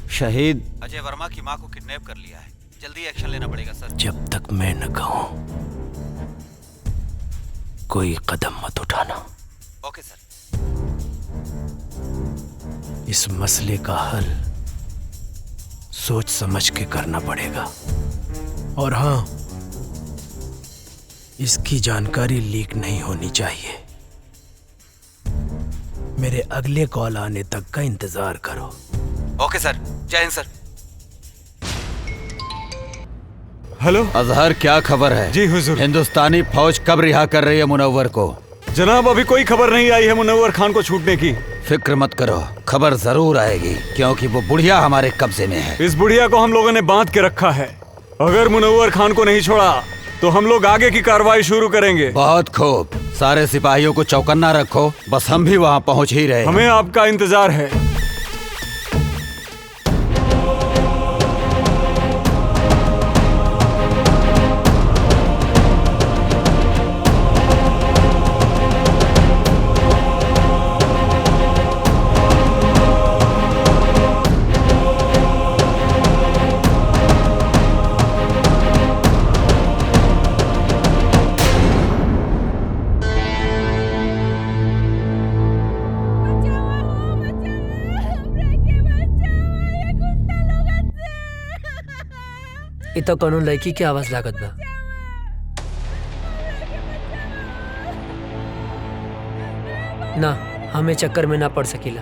शहीद अजय वर्मा की मां को किडनैप कर लिया है। जल्दी एक्शन लेना पड़ेगा सर। जब तक मैं न कहूं कोई कदम मत उठाना। ओके सर। इस मसले का हल सोच समझ के करना पड़ेगा। और हाँ, इसकी जानकारी लीक नहीं होनी चाहिए। मेरे अगले कॉल आने तक का इंतजार करो। ओके सर। जय हिंद सर। हेलो अजहर, क्या खबर है? जी हुजूर। हिंदुस्तानी फौज कब रिहा कर रही है मुनव्वर को? जनाब, अभी कोई खबर नहीं आई है मुनव्वर खान को छूटने की। फिक्र मत करो, खबर जरूर आएगी, क्योंकि वो बुढ़िया हमारे कब्जे में है। इस बुढ़िया को हम लोगों ने बांध के रखा है। अगर मुनव्वर खान को नहीं छोड़ा तो हम लोग आगे की कार्रवाई शुरू करेंगे। बहुत खूब, सारे सिपाहियों को चौकन्ना रखो, बस हम भी वहाँ पहुँच ही रहे। हमें आपका इंतजार है। ये तो कोनो लड़की की आवाज लागत बा। ना, हमें चक्कर में ना पड़ सकीला,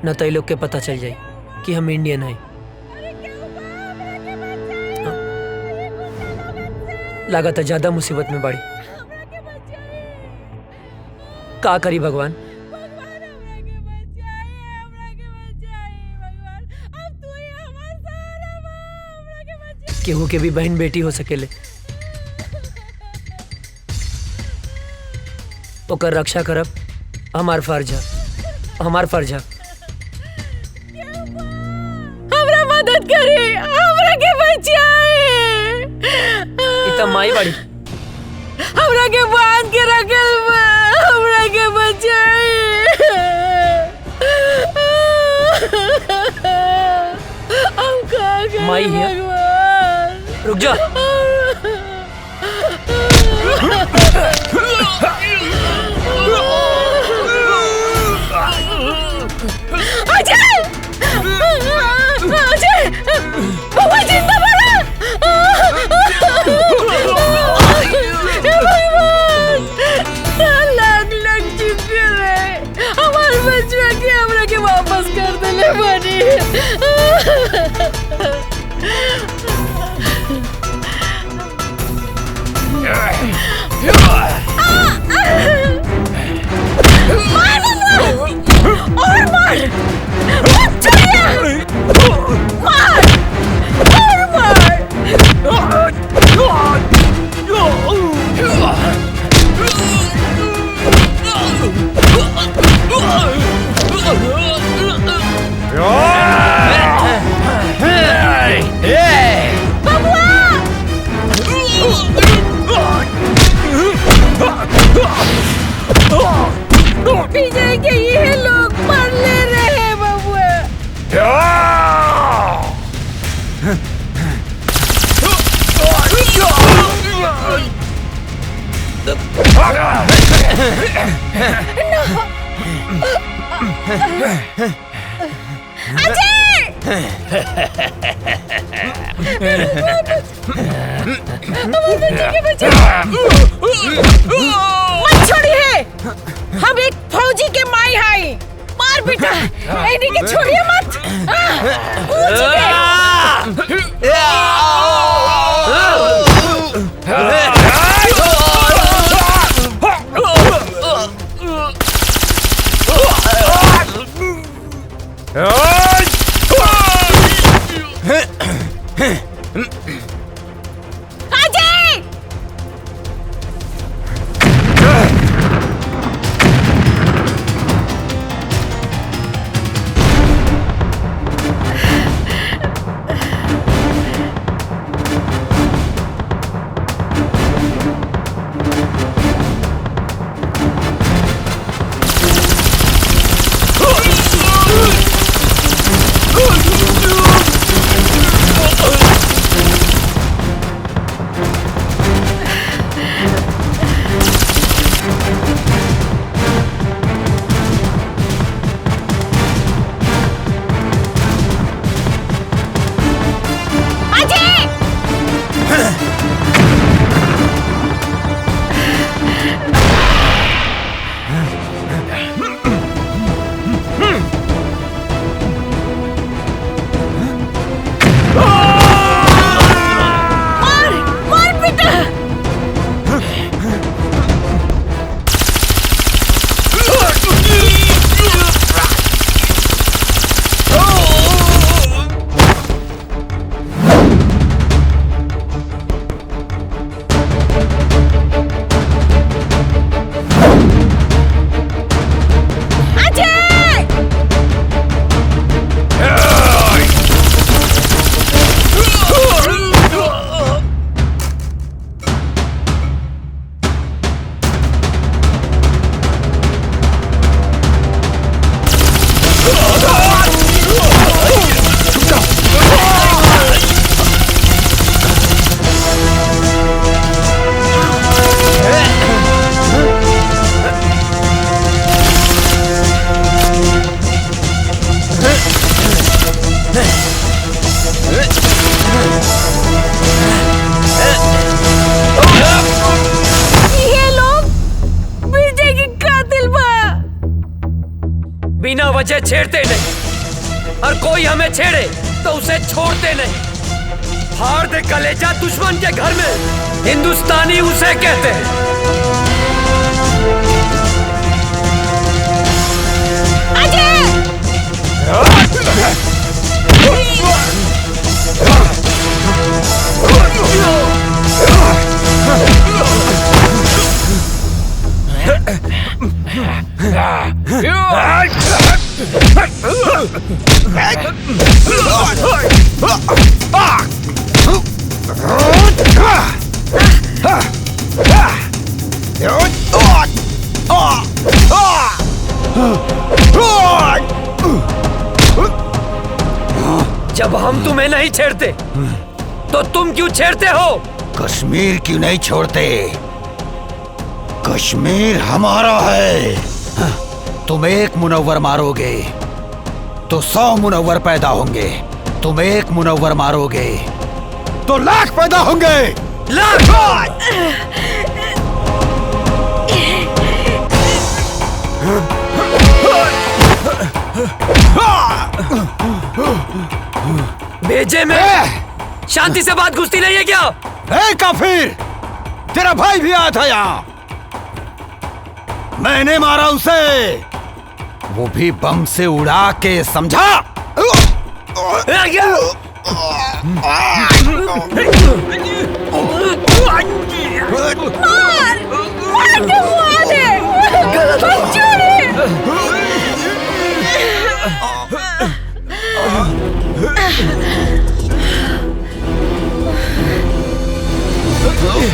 न तो ये लोग के पता चल जाए कि हम इंडियन हैं। लागत है ज्यादा मुसीबत में बाड़ी। का करी भगवान? केहू के भी बहन बेटी हो सकेले, ओकर रक्षा करब हमार फर्ज है, हमार फर्ज है। हमरा मदद करी, हमरा के बचाए। इतना माई बाड़ी, हमरा के बांध के रखल बा, हमरा के बचाए। हम का करी माई है, रुक जा। अजय! अजय! बाबा जिंदा बना! हे भगवान! क्या लगल? कैले बनी। मार और मार, मत छोड़िए, मार और मार। विजय के ये लोग मर ले रहे बबुआ। मत छोड़िए, हम एक फौजी के माई हाई। मार बेटा, इन्हीं के छोड़िए मत। कूद बिना वजह छेड़ते नहीं, और कोई हमें छेड़े तो उसे छोड़ते नहीं। फाड़ दे कलेजा दुश्मन के घर में, हिंदुस्तानी उसे कहते हैं। जब हम तुम्हें नहीं छेड़ते तो तुम क्यों छेड़ते हो? कश्मीर क्यों नहीं छोड़ते? कश्मीर हमारा है। तुम एक मुनव्वर मारोगे तो 100 मुनव्वर पैदा होंगे। तुम एक मुनव्वर मारोगे तो लाख पैदा होंगे। लाख! भेजे में शांति से बात घुसती नहीं है क्या? ए काफिर, तेरा भाई भी आया था यहाँ, मैंने मारा उसे, वो भी बम से उड़ा के, समझा?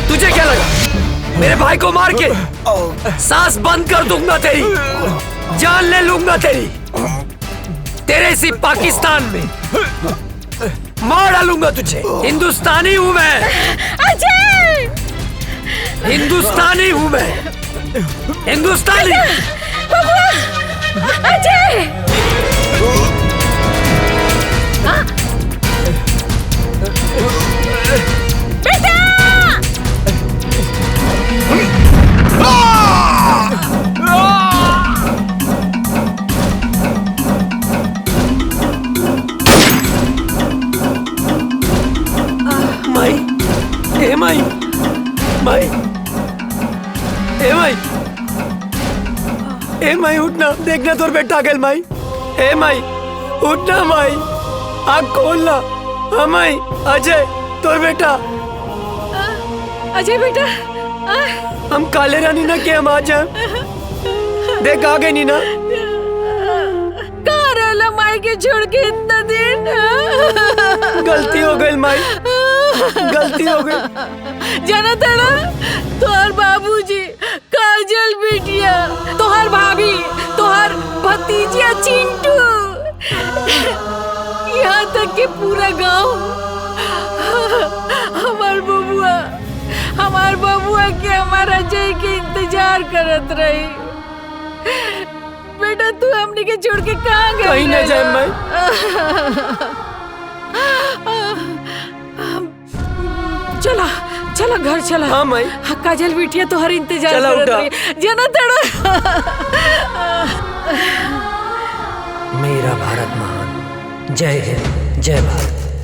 तुझे क्या लगा मेरे भाई को मार के सांस बंद कर दूंगा तेरी, जान ले लूंगा तेरी, तेरे इसी पाकिस्तान में मार डालूंगा तुझे। हिंदुस्तानी हूँ मैं, अजय! हिंदुस्तानी हूँ मैं, हिंदुस्तानी। अजय! बेटा! माई, ए माई, माई, ए माई, ए माई उठना, देखना तोर बेटा गेल माई, ए माई उठना माई, आँख खोलना, हाँ माई, अजय तोर बेटा, अजय बेटा, हम काले रानी ना के हम आ जाए, देख आ गए नीना, कहाँ रहला माई के छोड़ के इतना दिन? गलती हो गई माई, गलती हो गई। जाना था ना, तोहर बाबूजी, काजल बिटिया, तोहर भाभी, तोहर भतीजिया चिंटू, यहाँ तक कि पूरा गांव हमार बबुआ के हमार अजय के इंतजार करत रही। बेटा तू हमने के छोड़ के कहाँ गई? कहीं न जाए मैं। चला चला घर चला। हाँ माई। काजल बिटिया तो हर इंतजार चला करत उठा। रही। जना तड़ा। मेरा भारत महान, जय हिंद, जय भारत।